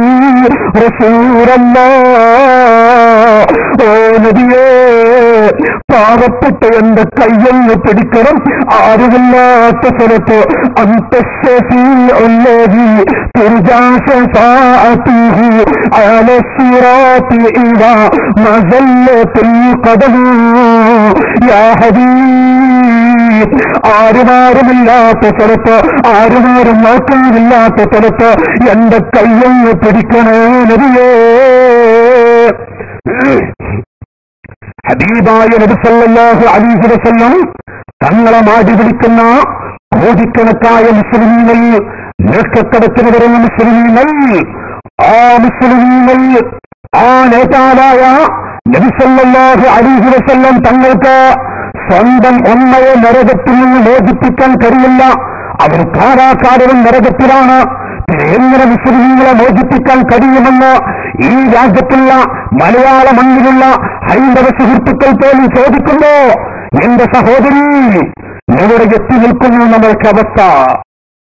റസൂലല്ലാഹ്. ഓ നബിയേ, പാവപ്പെട്ട എന്റെ കയ്യൊന്ന് പിടിക്കണം. ആരുമില്ലാത്ത സ്ഥലത്ത് അന്തസ്സഫീഉല്ലദീ തുർജാ ശഫാഅതുഹു അലാ സിറാത്തി ഇദാ മസല്ലത്തുൽ ഖദം യാ ഹബീബ്. ആരുമാരുമില്ലാത്ത സ്ഥലത്ത് ആരുമാരും നോക്കാനില്ലാത്ത സ്ഥലത്ത് എന്റെ കയ്യൊന്ന് പിടിക്കണേ നബിയേ. ഹബീബായ നബി സല്ലല്ലാഹു അലൈഹി വസല്ലം തങ്ങളെ മാടി വിളിക്കുന്ന കോടിക്കണക്കായ മുസ്ലിമീങ്ങൾ, ലക്ഷക്കണക്കിന് വരുന്ന മുസ്ലിമീങ്ങൾ, ആ മുസ്ലിമീങ്ങൾ ആ നേതാവായ നബി സല്ലല്ലാഹു അലൈഹി വസല്ലം തങ്ങൾക്ക് സ്വന്തം ഉമ്മയെ നരകത്തിൽ നിന്ന് മോചിപ്പിക്കാൻ കഴിയില്ല. അവർ കാലാകാലവും നരകത്തിലാണ്. എങ്ങനെ മുസ്ലിമീങ്ങളെ മോചിപ്പിക്കാൻ കഴിയുമെന്ന് ഈ രാജ്യത്തുള്ള മലയാള മണ്ണിലുള്ള ഹൈന്ദവ സുഹൃത്തുക്കൾ പോലും ചോദിക്കുമ്പോ എന്റെ സഹോദരി എവിടെ എത്തി നിൽക്കുന്നു നമ്മൾക്ക് അവസ്ഥ?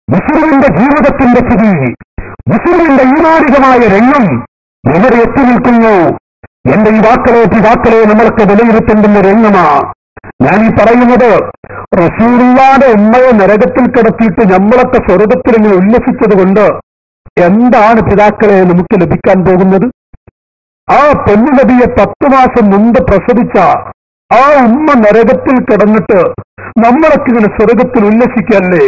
മുസ്ലിമിന്റെ ജീവിതത്തിന്റെ സ്ഥിതി, മുസ്ലിമിന്റെ ഈമാനികമായ രംഗം എവിടെ എത്തി നിൽക്കുന്നു? എന്റെ പിതാക്കളെ നമ്മൾക്ക് വിലയിരുത്തേണ്ടുന്ന രംഗമാ ഞാനീ പറയുന്നത്. റസൂലുള്ളാഹിന്റെ ഉമ്മയെ നരകത്തിൽ കിടത്തിയിട്ട് നമ്മളൊക്കെ സ്വർഗത്തിൽ ഇങ്ങനെ ഉല്ലസിച്ചത് കൊണ്ട് എന്താണ് പിതാക്കളെ നമുക്ക് ലഭിക്കാൻ പോകുന്നത്? ആ പെണ്ണുനബിയെ 10 മാസം മുമ്പ് പ്രസവിച്ച ആ ഉമ്മ നരകത്തിൽ കിടന്നിട്ട് നമ്മളൊക്കെ ഇങ്ങനെ സ്വർഗത്തിൽ ഉല്ലസിക്കല്ലേ?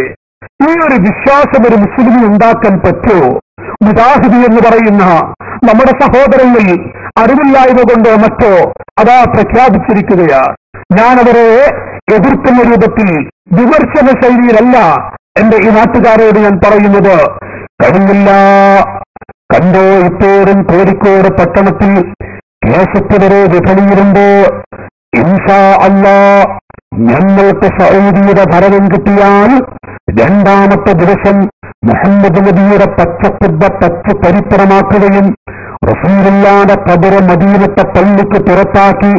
ഈ ഒരു വിശ്വാസം ഒരു മുസ്ലിമിന് ഉണ്ടാക്കാൻ പറ്റുമോ? മുജാഹിദി എന്ന് പറയുന്ന നമ്മുടെ സഹോദരങ്ങൾ അറിവില്ലായ്മ കൊണ്ടോ മറ്റോ അതാ പ്രഖ്യാപിച്ചിരിക്കുകയാ. ഞാനവരെ എതിർക്കുന്ന രൂപത്തിൽ വിമർശന ശൈലിയിലല്ല എന്റെ ഈ നാട്ടുകാരോട് ഞാൻ പറയുന്നത്. കഴിഞ്ഞില്ല കണ്ടോ ഇപ്പോഴും കോഴിക്കോട് പട്ടണത്തിൽ കേസത്ത് വരെ വിപണിയിലുണ്ട്. ഇൻഷാ അല്ലാഹ് ഞങ്ങൾക്ക് സൗദിയുടെ ഭരണം കിട്ടിയാൽ 2ാമത്തെ ദിവസം മുഹമ്മദ് നബിയുടെ പച്ചക്കുബ്ബ തച്ച് പരിസരമാക്കുകയും റസൂലുള്ളാഹിന്റെ ഖബർ മദീനത്തെ പള്ളിക്ക് പുറത്താക്കി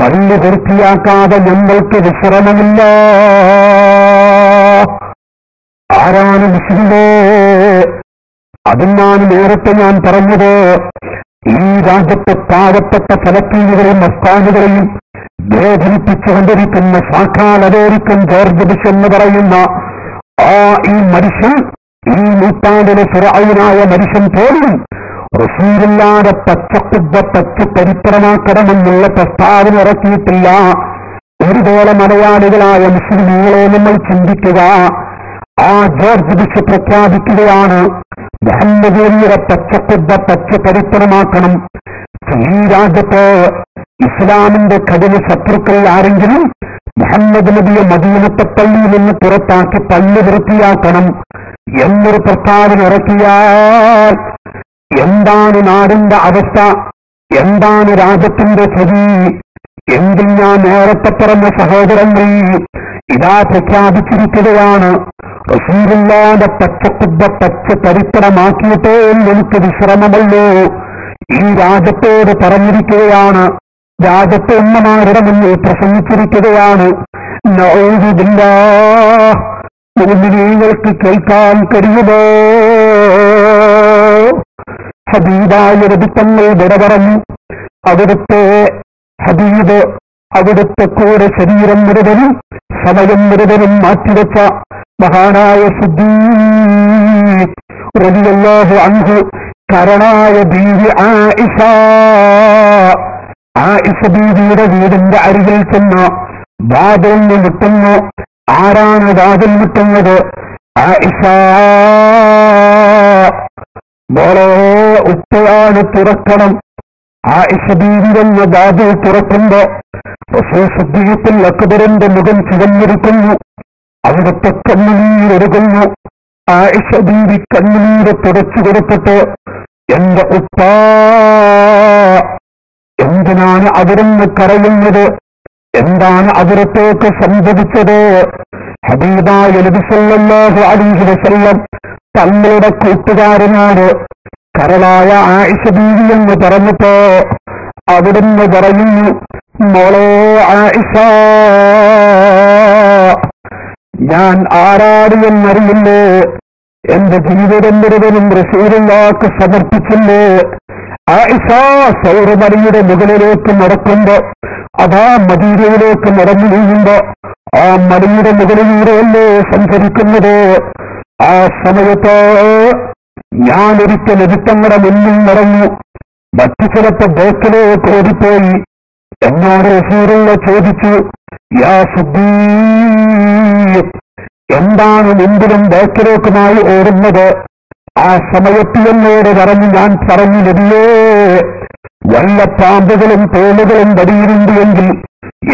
പള്ളി പൂർത്തിയാക്കാതെ ഞങ്ങൾക്ക് വിശ്രമമില്ല. ആരാണ് മുസ്ലിമേ? അതിനാണ് നേരത്തെ ഞാൻ പറഞ്ഞത്. ഈ രാജ്യത്തെ പാവപ്പെട്ട ഫലസ്തീനുകളെയും അഫ്ഗാനുകളെയും വേദനിപ്പിച്ചുകൊണ്ടിരിക്കുന്ന സാക്ഷാൽ അമേരിക്കൻ ജോർജ് ബുഷ് എന്ന് പറയുന്ന ആ ഈ മനുഷ്യൻ, ഈ നൂറ്റാണ്ടിലെ ഫിറഔനായ മനുഷ്യൻ പോലും റസൂലുള്ളാഹിന്റെ പച്ചക്കുബ്ബ തച്ച് പരിസരമാക്കണമെന്നുള്ള പ്രസ്താവന ഇറക്കിയിട്ടില്ല. ഒരുപോലെ മലയാളികളായ മുസ്ലിമീങ്ങളെ നമ്മൾ ചിന്തിക്കുക. ആ ജോർജ് ബുഷ് പ്രഖ്യാപിക്കുകയാണ് മുഹമ്മദ് നബിയുടെ പച്ചക്കുബ്ബ തച്ച് പരിസരമാക്കണം. ഈ രാജ്യത്ത് ഇസ്ലാമിന്റെ കഠിന ശത്രുക്കൾ ആരെങ്കിലും മുഹമ്മദ് നബിയെ മദീനത്തെ പള്ളിയിൽ നിന്ന് പുറത്താക്കി പള്ളി വൃത്തിയാക്കണം എന്നൊരു പ്രസ്താവന ഇറക്കിയാൽ എന്താണ് നാടിന്റെ അവസ്ഥ? എന്താണ് രാജ്യത്തിന്റെ സ്ഥിതി? എങ്കിൽ ഞാൻ നേരത്തെ പറഞ്ഞ സഹോദരങ്ങൾ ഇതാ പ്രഖ്യാപിച്ചിരിക്കുകയാണ്, റസൂലുള്ളാഹിന്റെ പച്ചക്കുബ്ബ പച്ച പരിസരമാക്കിയിട്ടേ എനിക്ക് വിശ്രമമല്ലോ. ഈ രാജ്യത്തോട് പറഞ്ഞിരിക്കുകയാണ്, രാജ്യത്തെ ഉമ്മമാരുടെ മുന്നിൽ പ്രസംഗിച്ചിരിക്കുകയാണ്. നഊദു ബില്ലാഹ്, മുഅ്മിനീങ്ങൾക്ക് കേൾക്കാൻ കഴിയുമോ? ഹബീബായ നബി തങ്ങൾ വിട പറഞ്ഞു. അവിടുത്തെ ഹബീബ് അവിടുത്തെ കൂടെ ശരീരം മുഴുവനും സമയം മുഴുവനും മാറ്റിവെച്ച മഹാനായ സിദ്ദീഖ് റളിയല്ലാഹു അൻഹു കരണായ ബീവി ആയിഷ ബീവിയുടെ വീടിന്റെ അരികിൽ ചെന്ന് വാതിൽ മുട്ടുന്നു. ആരാണ് വാതിൽ മുട്ടുന്നത്? ആയിഷ മോളെ, ഉപ്പയാണ് തുറക്കണം. ആയിഷ ബീവി എന്ന വാതിൽ തുറക്കുമ്പോ റസൂൽ സിദ്ദീഖുൽ അക്ബറിന്റെ മുഖം ചുവന്നിരിക്കുന്നു. അവിടുത്തെ കണ്ണുനീരൊഴുകുന്നു. ആയിഷ ബീവി കണ്ണുനീര് തുടച്ചു കൊടുത്തിട്ട്, എന്റെ ഉപ്പ എന്തിനാണ് അവിടുന്ന് കരയുന്നത്? എന്താണ് അവിടത്തേക്ക് സംഭവിച്ചത്? ഹബീബായ നബി സല്ലല്ലാഹു അലൈഹി വസല്ലം തങ്ങളുടെ കൂട്ടുകാരനോട് കരളായ ആയിഷ ബീവി എന്ന് പറഞ്ഞപ്പോ അവിടുന്ന് പറയുന്നു, മോളെ ആയിഷ, ഞാൻ ആരാണ് എന്നറിയില്ലേ? എന്റെ ജീവിതം മുഴുവനും റസൂലുള്ളാഹിക്ക് സമർപ്പിച്ചില്ലേ? ആയിഷ സൗരമലയുടെ മുകളിലേക്ക് നടക്കുമ്പോ, അതാ മദീനയിലേക്ക് നടന്നു നീങ്ങുമ്പോ ആ മലയുടെ മുകളിലൂടെയല്ലേ സഞ്ചരിക്കുന്നത്? ആ സമയത്ത് ഞാനൊരിക്കൽ നബിത്തങ്ങളുടെ മുന്നിൽ നടന്നു. മറ്റു ചിലപ്പോ ബേക്കിലേക്ക് ഓടിപ്പോയി. എന്നോട് റസൂലുള്ള ചോദിച്ചു, യാ സിദ്ദീഖ്, എന്താണ് മുമ്പിലും ബേക്കിലേക്കുമായി ഓടുന്നത്? ആ സമയത്ത് എന്നോട് ഞാൻ പറഞ്ഞു, നബിയേ, വല്ല പാമ്പുകളും തോളുകളും വടിയിലുണ്ട് എങ്കിൽ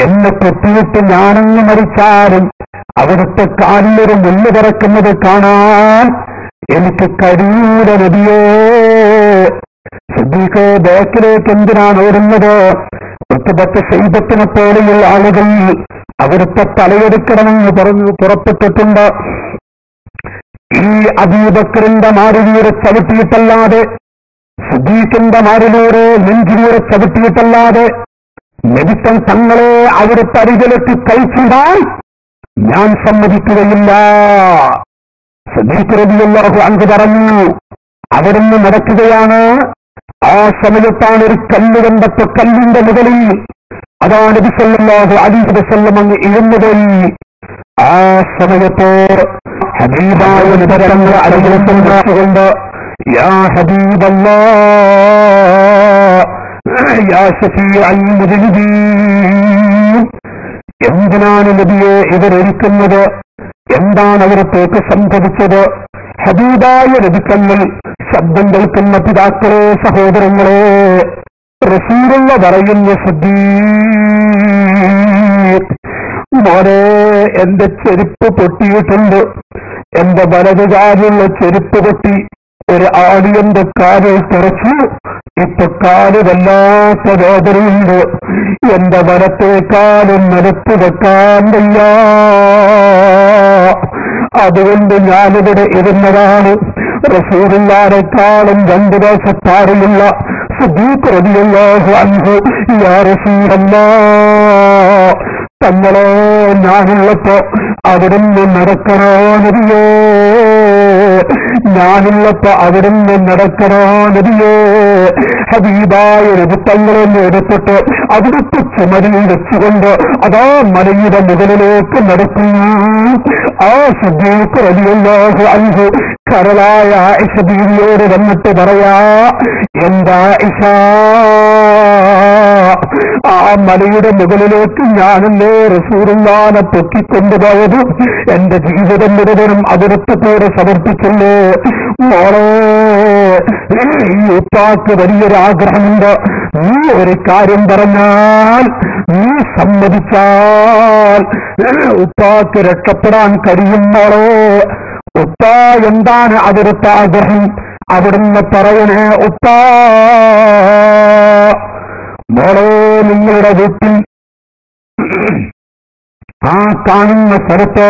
എന്നെ കൊത്തിയിട്ട് ഞാനങ്ങ് മരിച്ചാലും അവിടുത്തെ കാലിലൊരു മുള്ളു പറക്കുന്നത് കാണാൻ എനിക്ക് കഴിയൂല നബിയേ. സിദ്ദീഖ്, ബേക്കിലേക്ക് എന്തിനാണ് ഓടുന്നത്? ഉത്ബത്ത് ശൈബത്തിനെ പോലെയുള്ള ആളുകൾ അവിടുത്തെ തലയെടുക്കണമെന്ന് പറഞ്ഞു പുറപ്പെട്ടിട്ടുണ്ട്. ഈ അബൂബക്കറിന്റെ മാറിലൂടെ ചവിട്ടിയിട്ടല്ലാതെ, സിദ്ദീഖിന്റെ മാറിലൂടെ നെഞ്ചിലൂടെ ചവിട്ടിയിട്ടല്ലാതെ നബിത്തൻ തങ്ങളെ അവിടുത്തെ അരികിലേക്ക് കഴിച്ചിടാൻ ഞാൻ സമ്മതിക്കുകയില്ല. സിദ്ദീഖ് റളിയല്ലാഹു അൻഹു പറഞ്ഞു. അവിടുന്ന് നടക്കുകയാണ്. ആ സമയത്താണ് ഒരു കല്ല് കണ്ടപ്പോ കല്ലിന്റെ മുകളിൽ അതാ നബി സല്ലല്ലാഹു അലൈഹി വസല്ലം അങ്ങ് ഇരുന്നുപോയി. ആ സമയത്ത് ഹബീബായ നബി തങ്ങൾ അലൈഹിവസല്ലം, യാ ഹബീബല്ലാഹ് യാ ശഫീഅൽ മുദ്നിബീൻ, എന്തിനാണ് നബിയെ ഇവരൊരുക്കുന്നത്? എന്താണ് അവിടത്തേക്ക് സംഭവിച്ചത്? ഹബീബായ നബി തങ്ങൾ ശബ്ദം കേൾക്കുന്ന പിതാക്കളെ, സഹോദരങ്ങളെ, റസൂലുള്ള പറയുന്ന സിദ്ദീഖ്, മോനെ, എന്റെ ചെരുപ്പ് പൊട്ടിയിട്ടുണ്ട്. എന്റെ വലതുകാലുള്ള ചെരുപ്പ് പൊട്ടി. ഒരു ആടി എന്റെ കാലിൽ തുറച്ചു. ഇപ്പൊ കാല് വല്ലാത്ത വേദനയുണ്ട്. എന്റെ വലത്തേക്കാലും നിലത്ത് വെക്കാൻ വയ്യ. അതുകൊണ്ട് ഞാനിവിടെ ഇരുന്നതാണ്. റസൂലുള്ളാഹിയെക്കാളും 2 വയസ്സാറിയുള്ള സിദ്ദീഖ് റളിയല്ലാഹു അൻഹു, യാ റസൂലല്ലാഹ്, തങ്ങളെ, ഞാനുള്ളപ്പോ അവിടുന്ന് നടക്കണോ നബിയേ? ഞാനുള്ളപ്പോ അവിടുന്ന് നടക്കണോ നബിയേ? ഹബീബായ നബി തങ്ങളെ എടുത്തിട്ട് അവിടുത്തെ ചുമരിൽ വെച്ചുകൊണ്ട് അതാ മലയുടെ മുകളിലേക്ക് നടക്കുന്നു. ആ സിദ്ദീഖ് റളിയല്ലാഹു അൻഹു കരളായ ആയിഷ ബീവിയോട് വന്നിട്ട് പറയാ, എന്താ ആയിഷ, ആ മലയുടെ മുകളിലേക്ക് ഞാനല്ലേ റസൂലുള്ളാഹിനെ പൊക്കിക്കൊണ്ടുപോയത്? എന്റെ ജീവിതം മുഴുവനും അവിടുത്തെ കൂടെ സമർപ്പിച്ചല്ലേ? മോളെ, ഈ ഉപ്പാക്ക് വലിയൊരാഗ്രഹമുണ്ട്. നീ ഒരു കാര്യം പറഞ്ഞാൽ, നീ സമ്മതിച്ചാൽ ഉപ്പാക്ക് രക്ഷപ്പെടാൻ കഴിയും. മോളെ, ഉപ്പ, എന്താണ് അവിടുത്തെ ആഗ്രഹം? അവിടുന്ന് പറയണേ, ഉപ്പ, മോളെ, നിങ്ങളുടെ വീട്ടിൽ ആ കാണുന്ന സ്ഥലത്ത്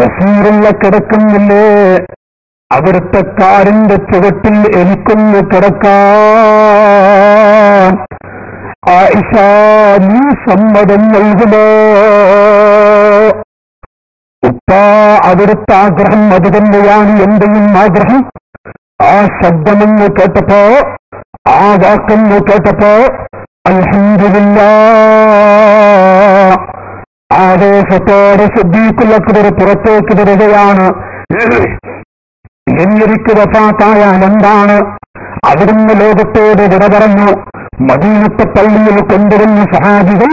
റസൂലുള്ള കിടക്കുന്നില്ലേ? അവിടുത്തെ കാറിന്റെ ചുവട്ടിൽ എനിക്കൊന്ന് കിടക്കാൻ ആയിഷ നീ സമ്മതം നൽകുമോ? ഉപ്പ അവിടുത്തെ ആഗ്രഹം അത് തന്നെയാണ് എന്റെയും ആഗ്രഹം. ആ ശബ്ദമെന്ന് കേട്ടപ്പോ, ആ വാക്കെന്ന് കേട്ടപ്പോ അൽഹംദുലില്ലാഹ് ആവേശത്തോടെ സിദ്ദീഖുൽ അക്ബർ പുറത്തേക്ക് വരികയാണ്. എനിക്ക് വഫാത്തായാൽ എന്താണ്? അവിടുന്ന് ലോകത്തോട് വിട പറഞ്ഞു. മദീനത്തെ പള്ളിയിൽ കൊണ്ടുവന്ന സഹാബികൾ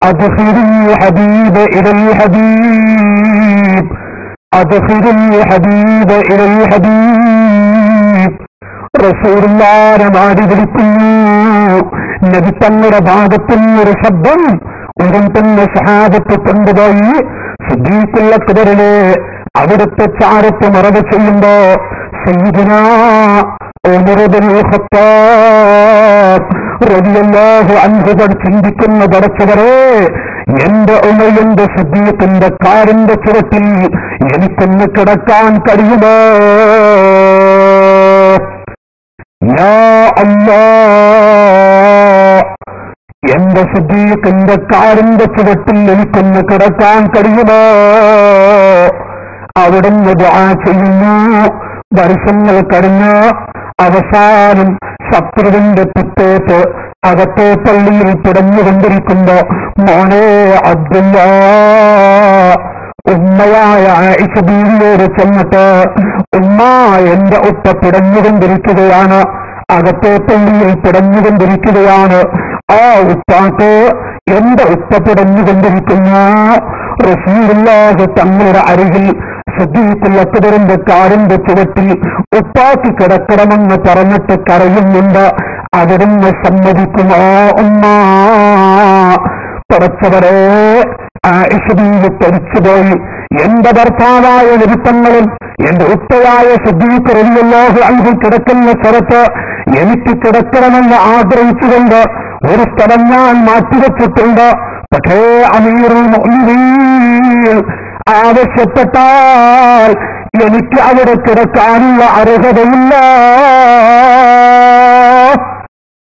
അദ്ഖിലുൽ ഹബീബ ഇലൽ ഹബീബ്, അദ്ഖിലുൽ ഹബീബ ഇലൽ ഹബീബ്. റസൂലുള്ളാഹിനെ മാടി വിളിക്കുന്നു. നബി തങ്ങളുടെ ഭാഗത്തു നിന്നൊരു ശബ്ദം ഉടൻ തന്നെ സഹാബത്ത് കൊണ്ടുപോയി സിദ്ദീഖുൽ അക്ബറിനെ അവിടുത്തെ ചാരത്ത് മറവ് ചെയ്യുമ്പോ സയ്യിദുനാ ഉമർ ഇബ്നുൽ ഖത്താബ് റളിയല്ലാഹു അൻഹു ചിന്തിക്കുന്ന പടച്ചവരെ, എന്റെ ഉമർ എന്റെ സിദ്ദീഖിന്റെ കാറിന്റെ ചുവട്ടിൽ എനിക്കൊന്ന് കിടക്കാൻ കഴിയുമോ? യാ അല്ലാഹ്, എന്റെ സിദ്ദീഖിന്റെ കാറിന്റെ ചുവട്ടിൽ എനിക്കൊന്ന് കിടക്കാൻ കഴിയുമോ? അവിടുന്ന് ദുആ ചെയ്യുന്നു. വർഷങ്ങൾ കഴിഞ്ഞ് അവസാനം ശത്രുവിന്റെ കുത്തേറ്റ് അകത്തെ പള്ളിയിൽ തുടങ്ങുകൊണ്ടിരിക്കുമ്പോ മോനെ അബ്ദുല്ലാ ഉമ്മയായ ആയിഷ ബീവിയോട് ചെന്നിട്ട് ഉമ്മ എന്റെ ഉപ്പ പിടഞ്ഞുകൊണ്ടിരിക്കുകയാണ്, അകത്തെ പള്ളിയിൽ പിടഞ്ഞുകൊണ്ടിരിക്കുകയാണ്. ആ ഉപ്പാക്ക് എന്റെ ഉപ്പ പിടഞ്ഞുകൊണ്ടിരിക്കുന്നു. റസൂലുള്ളാഹി തങ്ങളുടെ അരികിൽ സിദ്ദീഖുൽ അക്ബറിന്റെ കാറിന്റെ ചുവട്ടിൽ ഉപ്പാക്ക് കിടക്കണമെന്ന് പറഞ്ഞിട്ട് കരയുന്നുണ്ട്. അവിടുന്ന് സമ്മതിക്കുമോ ഉമ്മ? പടച്ചവരെ, ആയിഷ ബീവി തരിച്ചുപോയി. എന്റെ ഭർത്താവായ നബിത്തങ്ങളും എന്റെ ഉപ്പയായ സിദ്ദീഖ് റളിയല്ലാഹു അൻഹു കിടക്കുന്ന സ്ഥലത്ത് എനിക്ക് കിടക്കണമെന്ന് ആഗ്രഹിച്ചുകൊണ്ട് ഒരു സ്ഥലം ഞാൻ മാറ്റിവെച്ചിട്ടുണ്ട്. പക്ഷേ അമീറുൽ മുഅ്മിനീൻ ആവശ്യപ്പെട്ടാൽ എനിക്ക് അവിടെ കിടക്കാനുള്ള അർഹതയില്ല.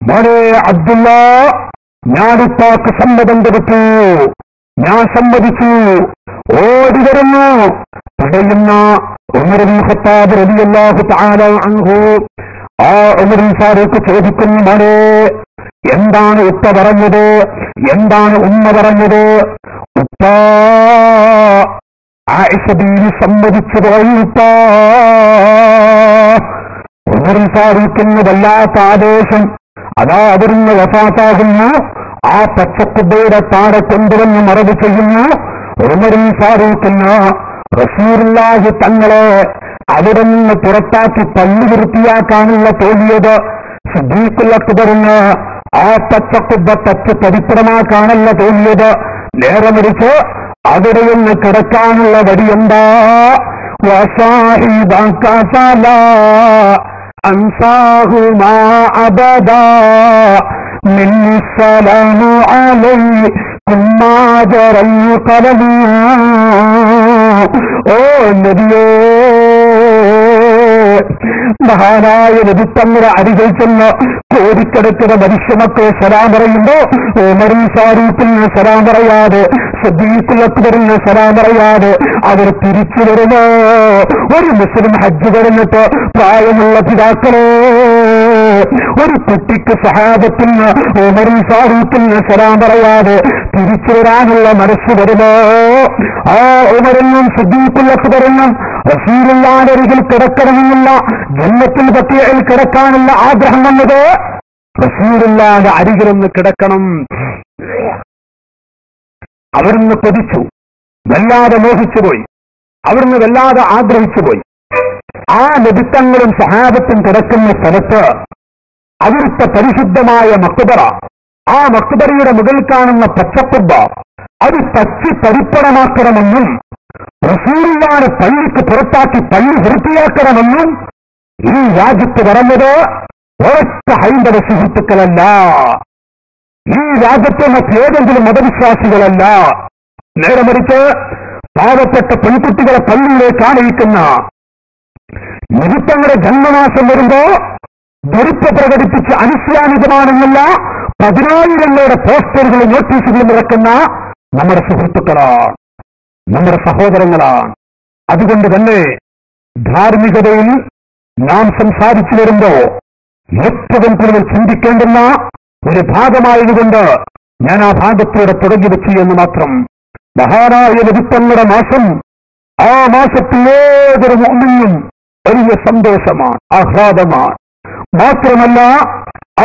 മോനെ അബ്ദുല്ല, ഞാനിപ്പാക്ക് സമ്മതം കൊടുത്തു, ഞാൻ സമ്മതിച്ചു. ഓടി വരുന്നു പറയുന്ന ഉമർ ഇബ്നുൽ ഖത്താബ് റളിയല്ലാഹു തആല അൻഹു. ആ ഉമർ ഫാറൂഖ് ചോദിക്കുന്നു, മോനെ എന്താണ് ഉപ്പ പറഞ്ഞത്? എന്താണ് ഉമ്മ പറഞ്ഞത്? ഉപ്പ ആയിഷ ബീവി സമ്മതിച്ചു പോയി. ഉപ്പ ഉമർ ഫാറൂഖിന് വല്ലാത്ത ആദേശം. അതാ അവിടുന്ന് വഫാത്താകുന്നു. ആ പച്ചക്കുബയുടെ താഴെ കൊണ്ടുവന്ന് മറവ് ചെയ്യുന്നു. ഉമർ ഫാറൂഖിന് റസൂലുള്ളാഹി തങ്ങളെ അവിടെ നിന്ന് പുറത്താക്കി പള്ളി വൃത്തിയാക്കാനുള്ള തോന്നിയത്. സിദ്ദീഖുൽ അക്ബറിന് ആ പച്ചക്കുബ തച്ച് പരിപ്പുറമാക്കാനല്ല തോന്നിയത്. നേരെ മറിച്ച് അവിടെ നിന്ന് കിടക്കാനുള്ള വടിയുണ്ടാ. വസാഹിബക ഫലാ അൻസാഹുമാ അബദാ മിന്നി സലാമു അലൈക്കും മാ ജറൽ ഖലം. ഓ നബിയേ, മഹാനായ നബി തങ്ങളുടെ അരികിൽ ചെന്ന് കോരിക്കിടക്കുന്ന മനുഷ്യമക്കളെ സലാം പറയുമ്പോ ഉമർ ഫാറൂഖിന് സലാം പറയാതെ, സിദ്ദീഖുൽ അക്ബറിന് സലാം പറയാതെ അവർ തിരിച്ചു വരുമോ? ഒരു മുസ്ലിം ഹജ്ജ് കഴിഞ്ഞിട്ട് പ്രായമുള്ള പിതാക്കളെ, ഒരു കുട്ടിക്ക് സഹാബത്തിന് ഉമർ ഫാറൂഖിന് സലാം പറയാതെ തിരിച്ചു വരാനുള്ള മനസ്സ് വരുമോ? ആ ഉമറിനും സിദ്ദീഖുൽ അക്ബറിനും റസൂലുള്ളാഹിന്റെ അരികിൽ കിടക്കണമെന്നുള്ള, ജന്നത്തുൽ ബഖീഇൽ കിടക്കാനുള്ള ആഗ്രഹം വന്നത് റസൂലുള്ളാഹിന്റെ അരികിലൊന്ന് കിടക്കണം. അവിടുന്ന് കൊതിച്ചു, വല്ലാതെ മോഹിച്ചുപോയി, അവിടുന്ന് വല്ലാതെ ആഗ്രഹിച്ചുപോയി. ആ നബിത്തങ്ങളും സഹാബത്തും കിടക്കുന്ന സ്ഥലത്ത് അവിടുത്തെ പരിശുദ്ധമായ മക്ബറ, ആ മക്ബറയുടെ മുകളിൽ കാണുന്ന പച്ചക്കുബ്ബ അത് തച്ച് പരിപ്പണമാക്കണമെന്നും റസൂലുള്ളാഹിനെ പള്ളിക്ക് പുറത്താക്കി പള്ളി വൃത്തിയാക്കണമെന്നും ഈ രാജ്യത്ത് പറഞ്ഞത് ഒരൊറ്റ ഹൈന്ദവ സുഹൃത്തുക്കളല്ല. ഈ രാജ്യത്തെ മറ്റേതെങ്കിലും മതവിശ്വാസികളല്ല. നേരെ മറിച്ച് പാവപ്പെട്ട പെൺകുട്ടികളെ പള്ളിയിലേക്ക് ആനയിക്കുന്ന നിരുത്തങ്ങളുടെ ജന്മമാസം വരുമ്പോ വെറുപ്പ് പ്രകടിപ്പിച്ച് അനിസ്ലാമികമാണെന്നല്ല 10,000 പോസ്റ്ററുകളും നോട്ടീസുകളും ഇറക്കുന്ന നമ്മുടെ സുഹൃത്തുക്കളാണ്, നമ്മുടെ സഹോദരങ്ങളാണ്. അതുകൊണ്ട് തന്നെ ധാർമ്മികതയിൽ നാം സംസാരിച്ചു വരുമ്പോ ഏറ്റവും കൂടുതൽ ചിന്തിക്കേണ്ടുന്ന ഒരു ഭാഗമായതുകൊണ്ട് ഞാൻ ആ ഭാഗത്തോടെ തുടങ്ങി വെച്ചു എന്ന് മാത്രം. മഹാനായ നബിത്തങ്ങളുടെ മാസം, ആ മാസത്തിൽ ഏതൊരു മുഅ്മിനും വലിയ സന്തോഷമാണ്, ആഹ്ലാദമാണ്. മാത്രമല്ല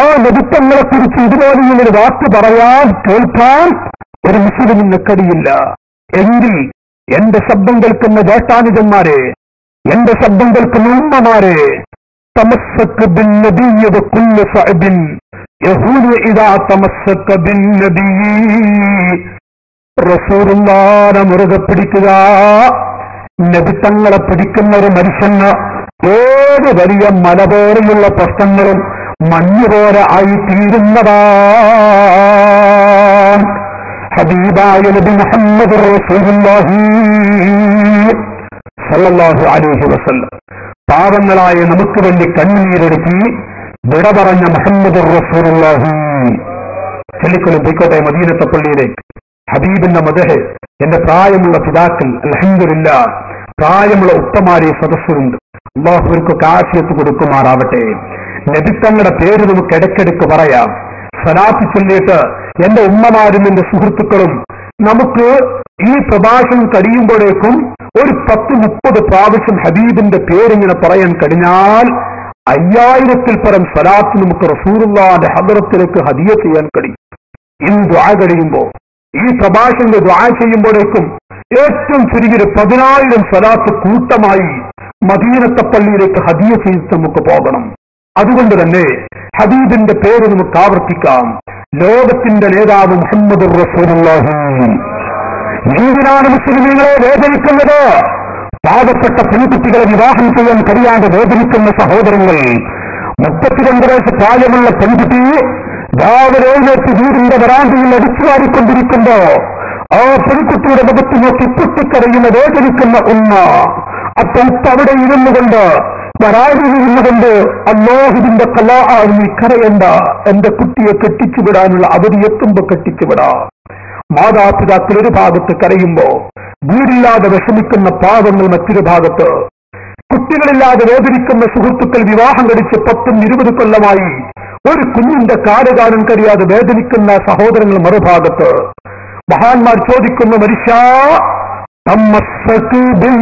ആ നബിത്തങ്ങളെ കുറിച്ച് ഇതുപോലെയുള്ളൊരു വാക്ക് പറയാൻ കേൾക്കാൻ ഒരു മുസ്ലിമിന് കഴിയില്ല. എങ്കിൽ എന്റെ ശബ്ദം കേൾക്കുന്ന ജേഷ്ഠാനുജന്മാരെ, എന്റെ ശബ്ദം കേൾക്കുന്ന ഉമ്മമാരെ, തമസ്സക് ബിൻ നബിയ്യ വകുല്ല സഅബിൻ യഹൂദു ഇദാ തമസ്സക ബിൻ നബിയ്യ. റസൂലുള്ളാഹിനെ മുറുകെ പിടിക്കുക. നബിത്തങ്ങളെ പിടിക്കുന്ന ഒരു മനുഷ്യന് ഏത് വലിയ മല പോലെയുള്ള പ്രശ്നങ്ങളും മഞ്ഞുപോലെ ആയിത്തീരുന്നതാണ്. ഹബീബായ നബി മുഹമ്മദ് റസൂലുള്ളാഹി സല്ലല്ലാഹു അലൈഹി വസല്ലം പാവങ്ങളായ നമുക്ക് വേണ്ടി കണ്ണുനീരൊഴുക്കി വിട പറഞ്ഞ മുഹമ്മദ് റസൂലുള്ളാഹി. ചൊല്ലിക്കൊള്ളും പോയിക്കോട്ടെ മദീനത്തെ പള്ളിയിലേക്ക്. ഹബീബിന്റെ മദഹ്. എന്റെ പ്രായമുള്ള പിതാക്കൾ, അൽഹംദുലില്ലാഹ്, പ്രായമുള്ള ഉപ്പമാരെ സദസ്സുണ്ട്. അല്ലാഹുവിനൊക്കെ ആഫിയത്ത് കൊടുക്കുമാറാവട്ടെ. നബിത്തങ്ങളുടെ പേര് നമുക്ക് ഇടയ്ക്കിടയ്ക്ക് പറയാം. സ്വലാത്ത് ചൊല്ലിയിട്ട് എന്റെ ഉമ്മമാരും എന്റെ സുഹൃത്തുക്കളും നമുക്ക് ഈ പ്രഭാഷണം കഴിയുമ്പോഴേക്കും ഒരു 10-30 പ്രാവശ്യം ഹബീബിന്റെ പേരിങ്ങനെ പറയാൻ കഴിഞ്ഞാൽ 5000-ൽ പരം സ്വലാത്ത് നമുക്ക് റസൂലുള്ളാഹിന്റെ ഹദ്റത്തിലേക്ക് ഹദിയ ചെയ്യാൻ കഴിയും. ഇന്ന് ദുആ കഴിയുമ്പോ, ഈ പ്രഭാഷണന്റെ ദുആ ചെയ്യുമ്പോഴേക്കും ഏറ്റവും ചുരുങ്ങിയൊരു 10,000 സ്വലാത്ത് കൂട്ടമായി മദീനത്തെ പള്ളിയിലേക്ക് ഹദിയ ചെയ്ത് നമുക്ക് പോകണം. അതുകൊണ്ട് തന്നെ ഹബീബിന്റെ പേര് നമുക്ക് ആവർത്തിക്കാം. ലോകത്തിന്റെ നേതാവ് മുഹമ്മദ് റസൂലുള്ളാഹി. എന്തിനാണ് മുസ്ലിമീങ്ങളെ വേദനിക്കുന്നത്? പാവപ്പെട്ട പെൺകുട്ടികളെ വിവാഹം ചെയ്യാൻ കഴിയാതെ വേദനിക്കുന്ന സഹോദരങ്ങൾ. 32 വയസ്സ് പ്രായമുള്ള പെൺകുട്ടി രാവിലെ എഴുന്നേറ്റ് വീടിന്റെ വരാന്തയിൽ അടിച്ചുവാരിക്കൊണ്ടിരിക്കുമ്പോ ആ പെൺകുട്ടിയുടെ മുഖത്ത് നോക്കി പൊട്ടിക്കരയുന്ന വേദനിക്കുന്ന ഉമ്മ. അപ്പോൾ അവിടെ ഇരുന്നുകൊണ്ട് വരാതിരുന്നുകൊണ്ട് അല്ലാഹുവിന്റെ ഖലാഅ് നീ കരയണ്ട, എന്റെ കുട്ടിയെ കെട്ടിച്ചുവിടാനുള്ള അവധി എത്തുമ്പോ കെട്ടിച്ചുവിടാം. മാതാപിതാക്കൾ ഒരു ഭാഗത്ത് കരയുമ്പോ വീടില്ലാതെ വിഷമിക്കുന്ന പാവങ്ങൾ മറ്റൊരു ഭാഗത്ത്, കുട്ടികളില്ലാതെ വേദനിക്കുന്ന സുഹൃത്തുക്കൾ വിവാഹം കഴിച്ച് 10-20 കൊല്ലമായി ഒരു കുഞ്ഞിന്റെ കാല് കാണാൻ കഴിയാതെ വേദനിക്കുന്ന സഹോദരങ്ങൾ മറുഭാഗത്ത്. മഹാന്മാർ ചോദിക്കുന്ന മനുഷ്യ, തമസ്സക് ബിൽ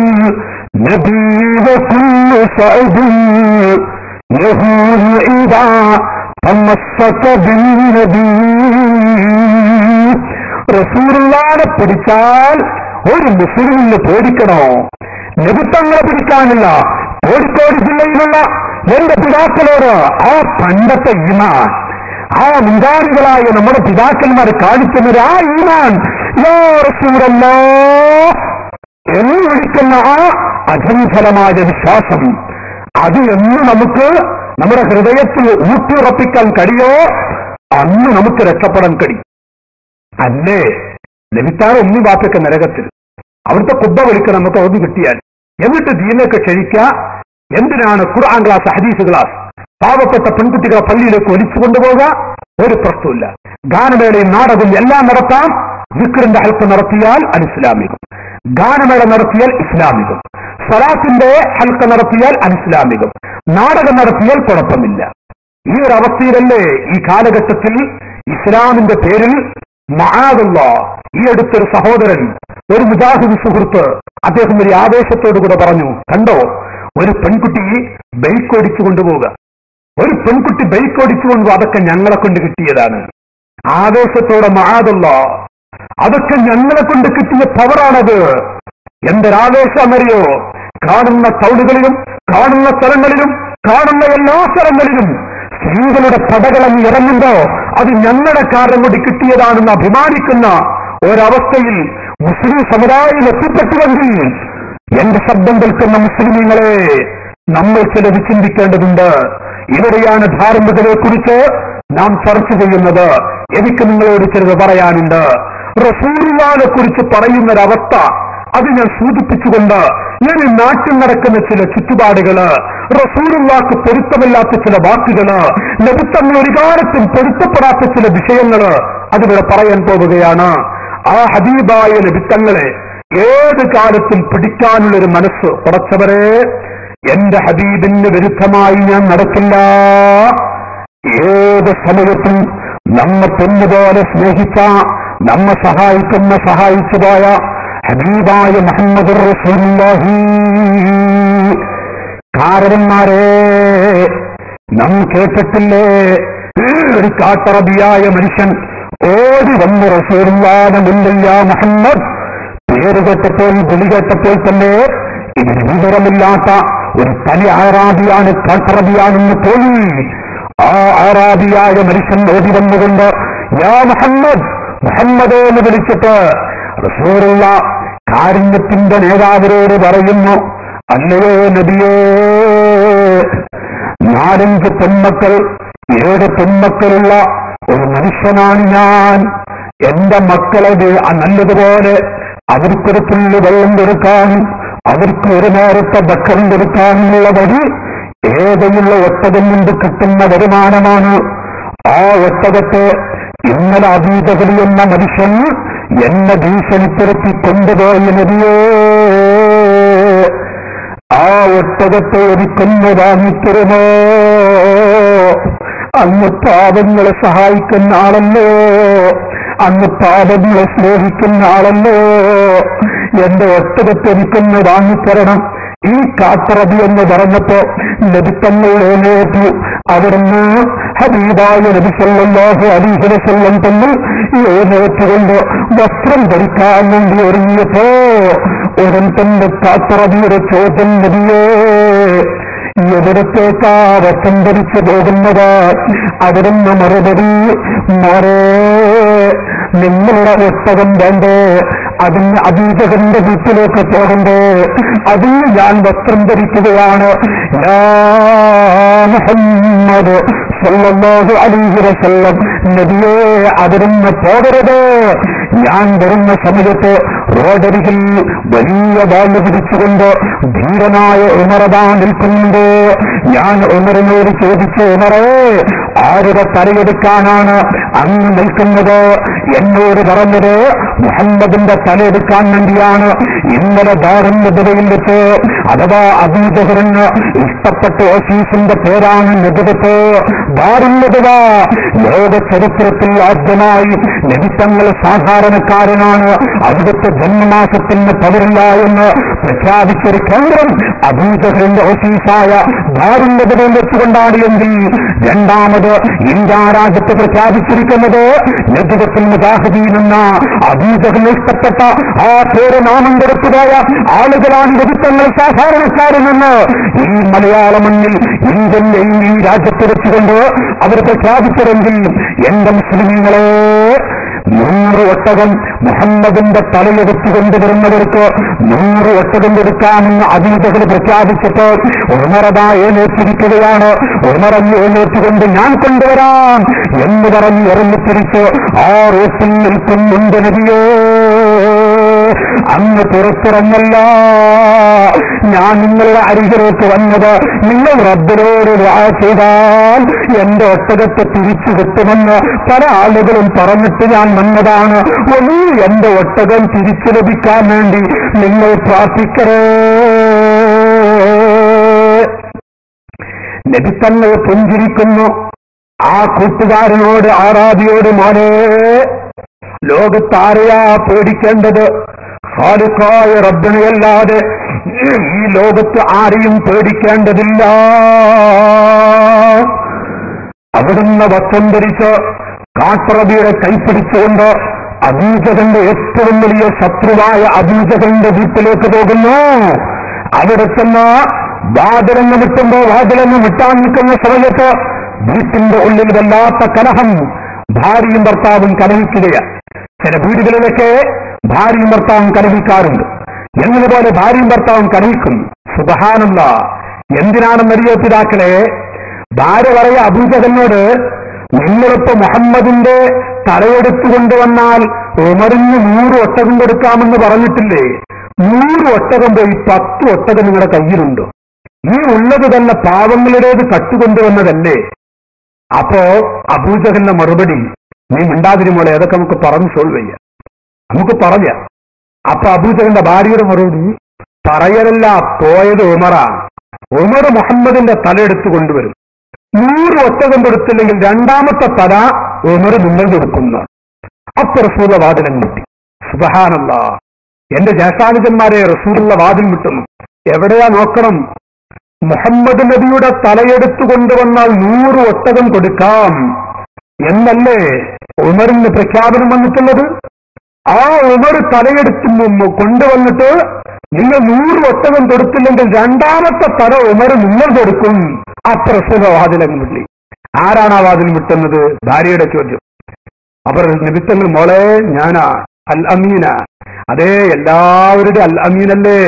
നബി വകുല്ലു സഅബിൻ യഹൂദു ഇദാ തമസ്സക ബിൻ നബി. റസൂലുള്ളാഹിനെ പിടിച്ചാൽ ഒരു മുസ്ലിമിന് പേടിക്കണോ? നബിത്തങ്ങളെ പിടിക്കാനില്ല. കോഴിക്കോട് ജില്ലയിലുള്ള എന്റെ പിതാക്കളോട് ആ പണ്ടത്തെ ഈമാൻ, ആ മുൻഗാമികളായ നമ്മുടെ പിതാക്കന്മാർ കാണിക്കുന്നത് ആ ഈമാൻ, യാ റസൂലല്ലാഹ് എന്ന് വിളിക്കുന്ന ആ അചഞ്ചലമായ വിശ്വാസം, അത് എന്ന് നമുക്ക് നമ്മുടെ ഹൃദയത്തിൽ ഊട്ടിയുറപ്പിക്കാൻ കഴിയോ അന്ന് നമുക്ക് രക്ഷപ്പെടാൻ കഴിയും. അല്ലേ ലഭിത്താറ് ഒന്നും വാപ്പൊക്കെ നരകത്തിൽ അവിടുത്തെ കുബ്ബ വിളിക്കാൻ നമുക്ക് അവധി കിട്ടിയാൽ, എന്നിട്ട് ദീനൊക്കെ ക്ഷണിക്കുക. എന്തിനാണ് ഖുർആൻ ക്ലാസ്, ഹദീസ് ക്ലാസ്? പാവപ്പെട്ട പെൺകുട്ടികളെ പള്ളിയിലേക്ക് ഒലിച്ചു കൊണ്ടുപോകുക. ഒരു പ്രശ്നമില്ല. ഗാനമേളയും നാടകവും എല്ലാം നടത്താം. ദിക്റിന്റെ ഹൽഖ നടത്തിയാൽ അനിസ്ലാമികം, ഗാനമേള നടത്തിയാൽ ഇസ്ലാമികം, സ്വലാത്തിന്റെ ഹൽഖ നടത്തിയാൽ അനിസ്ലാമികം, നാടകം നടത്തിയാൽ കുഴപ്പമില്ല. ഈ ഒരു അവസ്ഥയിലല്ലേ ഈ കാലഘട്ടത്തിൽ ഇസ്ലാമിന്റെ പേരിൽ മആദല്ലാഹ്, ഈ അടുത്തൊരു സഹോദരൻ, ഒരു മുജാഹിദ് സുഹൃത്ത്, അദ്ദേഹം ഒരു ആവേശത്തോടുകൂടെ പറഞ്ഞു, കണ്ടോ ഒരു പെൺകുട്ടി ബൈക്ക് ഓടിച്ചു കൊണ്ടുപോവുക, ഒരു പെൺകുട്ടി ബൈക്ക് ഓടിച്ചു കൊണ്ടുപോകുക, അതൊക്കെ ഞങ്ങളെ കൊണ്ട് കിട്ടിയതാണ്. ആവേശത്തോടെ മആദല്ലാഹ്, അതൊക്കെ ഞങ്ങളെ കൊണ്ട് കിട്ടിയ പവറാണത്. എന്തൊരാവേശമറിയോ? കാണുന്ന ടൗണുകളിലും കാണുന്ന സ്ഥലങ്ങളിലും കാണുന്ന എല്ലാ സ്ഥലങ്ങളിലും സ്ത്രീകളുടെ പടകളങ്ങ് ഇറങ്ങുമ്പോ അത് ഞങ്ങളുടെ കാരണം കൊണ്ട് കിട്ടിയതാണെന്ന് അഭിമാനിക്കുന്ന ഒരവസ്ഥയിൽ മുസ്ലിം സമുദായം എത്തിപ്പെട്ടുവെങ്കിൽ എന്റെ ശബ്ദം കേൾക്കുന്ന മുസ്ലിമീങ്ങളെ, നമ്മൾ ചിലത് ചിന്തിക്കേണ്ടതുണ്ട്. ഇവിടെയാണ് ധാർമ്മികതയെ കുറിച്ച് നാം ചർച്ച ചെയ്യുന്നത്. എനിക്ക് നിങ്ങളോട് ചിലത് പറയാനുണ്ട്. റസൂലുള്ളാഹിനെ കുറിച്ച് പറയുന്നൊരവസ്ഥ അത് ഞാൻ സൂചിപ്പിച്ചുകൊണ്ട് ഞാൻ ഈ നാട്ടിൽ നടക്കുന്ന ചില ചുറ്റുപാടുകള്, റസൂലുള്ളാഹിക്ക് പൊരുത്തമില്ലാത്ത ചില വാക്കുകള്, നബിത്തങ്ങൾ ഒരു കാലത്തും പൊരുത്തപ്പെടാത്ത ചില വിഷയങ്ങള് അതിവിടെ പറയാൻ പോവുകയാണ്. ആ ഹബീബായ നബിത്തങ്ങളെ ഏത് കാലത്തും പിടിക്കാനുള്ളൊരു മനസ്സ് ഉറച്ചവരെ, എന്റെ ഹബീബിന് വിരുദ്ധമായി ഞാൻ നടക്കില്ല. ഏത് സമയത്തും നമ്മെ പൊന്നുപോലെ സ്നേഹിച്ച, നമ്മെ സഹായിച്ചു പോയ ഹബീബായ മുഹമ്മദുർ റസൂലുള്ളാഹി. കാരണന്മാരെ, നാം കേട്ടിട്ടില്ലേ, ഒരു കാട്ടറബിയായ മനുഷ്യൻ ഓടി വന്ന് റസൂലുള്ളാഹിന്റെ മുന്നിൽ യാ മുഹമ്മദ് പേര് കേട്ടപ്പോൾ, വിളി കേട്ടപ്പോൾ തന്നെ ഇതിന് വിവരമില്ലാത്ത ഒരു തനി ആറാബിയാണ്, കാട്ടറബിയാണെന്ന് തോന്നി. ആ ആറാബിയായ മനുഷ്യൻ ഓടി വന്നുകൊണ്ട് യാ മുഹമ്മദ്, മുഹമ്മദ് എന്ന് വിളിച്ചിട്ട് റസൂലുള്ള കാരുണ്യത്തിന്റെ നേതാവിനോട് പറയുന്നു, അല്ലയോ നബിയേ, 4 പെൺമക്കൾ 7 പെൺമക്കളുള്ള ഒരു മനുഷ്യനാണ് ഞാൻ. എന്റെ മക്കളെ നല്ലതുപോലെ അവർക്കൊരു തുള്ളി വെള്ളം കൊടുക്കാനും അവർക്ക് ഒരു നേരത്തെ ഭക്ഷണം കൊടുക്കാനുമുള്ള വഴി ഏതെയുള്ള ഒട്ടകം കൊണ്ട് കിട്ടുന്ന വരുമാനമാണ്. ആ ഒട്ടകത്തെ ഇന്നലെ അബൂജഹൽ എന്ന മനുഷ്യൻ എന്നെ ഭീഷണിപ്പെടുത്തി കൊണ്ടുപോയി നബിയേ. ആ ഒട്ടകത്തെ ഒരിക്കൊന്നു വാങ്ങിത്തരുമോ? അങ്ങ് പാപങ്ങളെ സഹായിക്കുന്ന ആളല്ലോ, അങ്ങ് പാപങ്ങളെ സ്നേഹിക്കുന്ന ആളല്ലോ. എന്റെ ഒട്ടകത്തെ എനിക്കൊന്ന് വാങ്ങിത്തരണം. ഈ കാട്ടറബി എന്ന് പറഞ്ഞപ്പോ നബിത്തങ്ങൾ എഴുന്നേറ്റു. അവിടുന്ന് ഹബീബായ നബി സല്ലല്ലാഹു അലൈഹി വസല്ലം തങ്ങൾ എഴുന്നേറ്റുകൊണ്ട് വസ്ത്രം ധരിക്കാൻ വേണ്ടി ഒരുങ്ങിയപ്പോ ഉടൻ തന്നെ കാട്ടറബിയുടെ ചോദ്യം, നബിയേ, എവിടത്തേക്കാ വസ്ത്രം ധരിച്ചു പോകുന്നത്? അവിടുന്ന് മറുപടി, മോരെ, നിങ്ങളുടെ ഒട്ടകം വേണ്ടേ? അതിന് അബൂജഹലിന്റെ വീട്ടിലേക്ക് പോകണ്ടേ? അതിന് ഞാൻ വസ്ത്രം ധരിക്കുകയാണ്. യാ മുഹമ്മദ് സല്ലല്ലാഹു അലൈഹി വസല്ലം, നബിയേ, അവിടുന്ന് പോകരുത്. ഞാൻ വരുന്ന സമയത്ത് റോഡരികിൽ വലിയ വാല് പിടിച്ചുകൊണ്ട് ധീരനായ ഉമറദാ നിൽക്കുന്നുണ്ട്. ഞാൻ ഉമറിനോട് ചോദിച്ചു, ഉമറേ, ആരുടെ തലയെടുക്കാനാണ് അങ്ങ് നിൽക്കുന്നത്? എന്നോട് പറഞ്ഞത് മുഹമ്മദിന്റെ തലയെടുക്കാൻ വേണ്ടിയാണ്. ഇന്നലെ ദാറുൽ നദവയിൽ വെച്ച്, അഥവാ അബൂജഹലിന് ഇഷ്ടപ്പെട്ട ഓഫീസിന്റെ പേരാണ് നദവത്ത്. ദാറുൽ നദവ ലോക ചരിത്രത്തിൽ ആദ്യമായി നബിത്തങ്ങൾ സാധാരണക്കാരനാണ്, അവിടുത്തെ ജന്മമാസത്തിന് പവറില്ല എന്ന് പ്രഖ്യാപിച്ചൊരു കേന്ദ്രം അബൂജഹലിന്റെ ഓഫീസായ ദാറുൽ നദവയിൽ വെച്ചുകൊണ്ടാണ് എങ്കിൽ രണ്ടാമത് ഇന്ത്യ രാജ്യത്ത് പ്രഖ്യാപിച്ചിരിക്കുന്നത് നദവത്തുൽ മുജാഹിദീൻ എന്ന അബൂജഹലിന് ഇഷ്ടപ്പെട്ട ആ പേര് നാമം കൊടുത്തുപോയ ആളുകളാണ് നബിത്തങ്ങൾ സാധാരണക്കാരെന്ന് ഈ മലയാള മണ്ണിൽ ഇന്ത്യൻ ഈ രാജ്യത്ത് വെച്ചുകൊണ്ട് അവർ പ്രഖ്യാപിച്ചതെങ്കിൽ എന്റെ മുസ്ലിമീങ്ങളെ, 100 ഒട്ടകം മുഹമ്മദിന്റെ തലയെടുത്തു കൊണ്ടുവരുന്നവർക്ക് 100 ഒട്ടകം കൊടുക്കാമെന്ന് അബൂജഹൽ പ്രഖ്യാപിച്ചിട്ട് ഉമറദാ എഴുന്നേറ്റിരിക്കുകയാണ്. ഉമറഞ്ഞ് എഴുന്നേറ്റുകൊണ്ട് ഞാൻ കൊണ്ടുവരാം എന്ന് പറഞ്ഞ് ഇറങ്ങിത്തിരിച്ച് ആ റൂട്ടിൽ നിൽക്കുന്നുണ്ട്. നബിയേ, അങ്ങ് പുറത്തിറങ്ങല്ല. ഞാൻ നിങ്ങളുടെ അരികിലേക്ക് വന്നത് നിങ്ങൾ റബ്ബിനോട് ദുആ ചെയ്താൽ എന്റെ ഒട്ടകത്തെ തിരിച്ചു കിട്ടുമെന്ന് പല ആളുകളും പറഞ്ഞിട്ട് ഞാൻ വന്നതാണ്. ഒന്നീ എന്റെ ഒട്ടകം തിരിച്ചു ലഭിക്കാൻ വേണ്ടി നിങ്ങൾ പ്രാർത്ഥിക്കരേ. നബിത്തങ്ങൾ പുഞ്ചിരിക്കുന്നു. ആ കൂട്ടുകാരനോട്, ആറാബിയോട്, മോനെ, ലോകത്താരെയാ പേടിക്കേണ്ടത്? ഖാലിഖായ റബ്ബിനെയല്ലാതെ ഈ ലോകത്ത് ആരെയും പേടിക്കേണ്ടതില്ല. അവിടുന്ന് വസ്ത്രം ധരിച്ച് കാട്ടറബിയുടെ കൈപ്പിടിച്ചുകൊണ്ട് അബൂജഹലിന്റെ ഏറ്റവും വലിയ ശത്രുവായ അബൂജഹലിന്റെ വീട്ടിലേക്ക് പോകുന്നു. അവിടെ ചെന്ന് വാതിലങ്ങ് വിട്ടുമ്പോ വാതിലങ്ങ് വിട്ടാൻ നിൽക്കുന്ന സമയത്ത് വീട്ടിന്റെ ഉള്ളിൽ വല്ലാത്ത കലഹം. ഭാര്യയും ഭർത്താവും കലഹിക്കുകയാണ്. ചില വീടുകളിലൊക്കെ ഭാര്യയും ഭർത്താവും കലഹിക്കാറുണ്ട്. എന്നതുപോലെ ഭാര്യയും ഭർത്താവും കലഹിക്കുന്നു. സുബ്ഹാനല്ലാഹ്, എന്തിനാണെന്നറിയോ പിതാക്കളെ? ഭാര്യ പറയാ അബൂജഹലിനോട്, നിങ്ങളിപ്പോ മുഹമ്മദിന്റെ തലയെടുത്തു കൊണ്ടുവന്നാൽ ഉമറിന് 100 ഒട്ടകം കൊടുക്കാമെന്ന് പറഞ്ഞിട്ടില്ലേ? 100 ഒട്ടകം പോയി 10 ഒട്ടകം നിങ്ങളുടെ കയ്യിലുണ്ടോ? ഈ ഉള്ളത് തന്നെ പാവങ്ങളുടേത് കട്ടുകൊണ്ടുവന്നതല്ലേ? അപ്പോ അബൂജഹലിന്റെ മറുപടി, നീ മിണ്ടാതിരുമോളെ, അതൊക്കെ നമുക്ക് പറഞ്ഞു സോൾവ് ചെയ്യാം, നമുക്ക് പറയാം. അപ്പൊ അബൂജഹലിന്റെ ഭാര്യയുടെ മറുപടി, പറയലല്ല, പോയത് ഉമറാണ്. ഉമർ മുഹമ്മദിന്റെ തല എടുത്തു കൊണ്ടുവരും. 100 ഒട്ടകം കൊടുത്തില്ലെങ്കിൽ 2ാമത്തെ തല ഉമർ നിങ്ങൾ കൊടുക്കുന്ന. അപ്പൊ റസൂലുള്ള വാതിലും മുട്ടി. സുബ്ഹാനല്ലാഹ്, എന്റെ ജ്യേഷ്ഠാനുജന്മാരെ, റസൂലുള്ള വാതിൽ മുട്ടുന്നു. എവിടെയാ നോക്കണം? മുഹമ്മദ് നബിയുടെ തലയെടുത്തു കൊണ്ടുവന്നാൽ 100 ഒട്ടകം കൊടുക്കാം എന്നല്ലേ ഉമറിന് പ്രഖ്യാപനം വന്നിട്ടുള്ളത്? ആ ഉമർ തലയെടുത്തു കൊണ്ടുവന്നിട്ട് നിങ്ങൾ 100 ഒട്ടകം കൊടുത്തില്ലെങ്കിൽ 2ാമത്തെ തല ഉമർ നിങ്ങൾ കൊടുക്കും. അപ്പൊ റസൂലുള്ള വാതിലങ്ങ് മുട്ടി. ആരാണ് ആ വാതിൽ മുട്ടുന്നത്? ഭാര്യയുടെ ചോദ്യം. അവർ നിമിത്തങ്ങൾ, മോളെ ഞാനാ, അൽ അമീന. അതേ, എല്ലാവരുടെയും അൽ അമീനല്ലേ,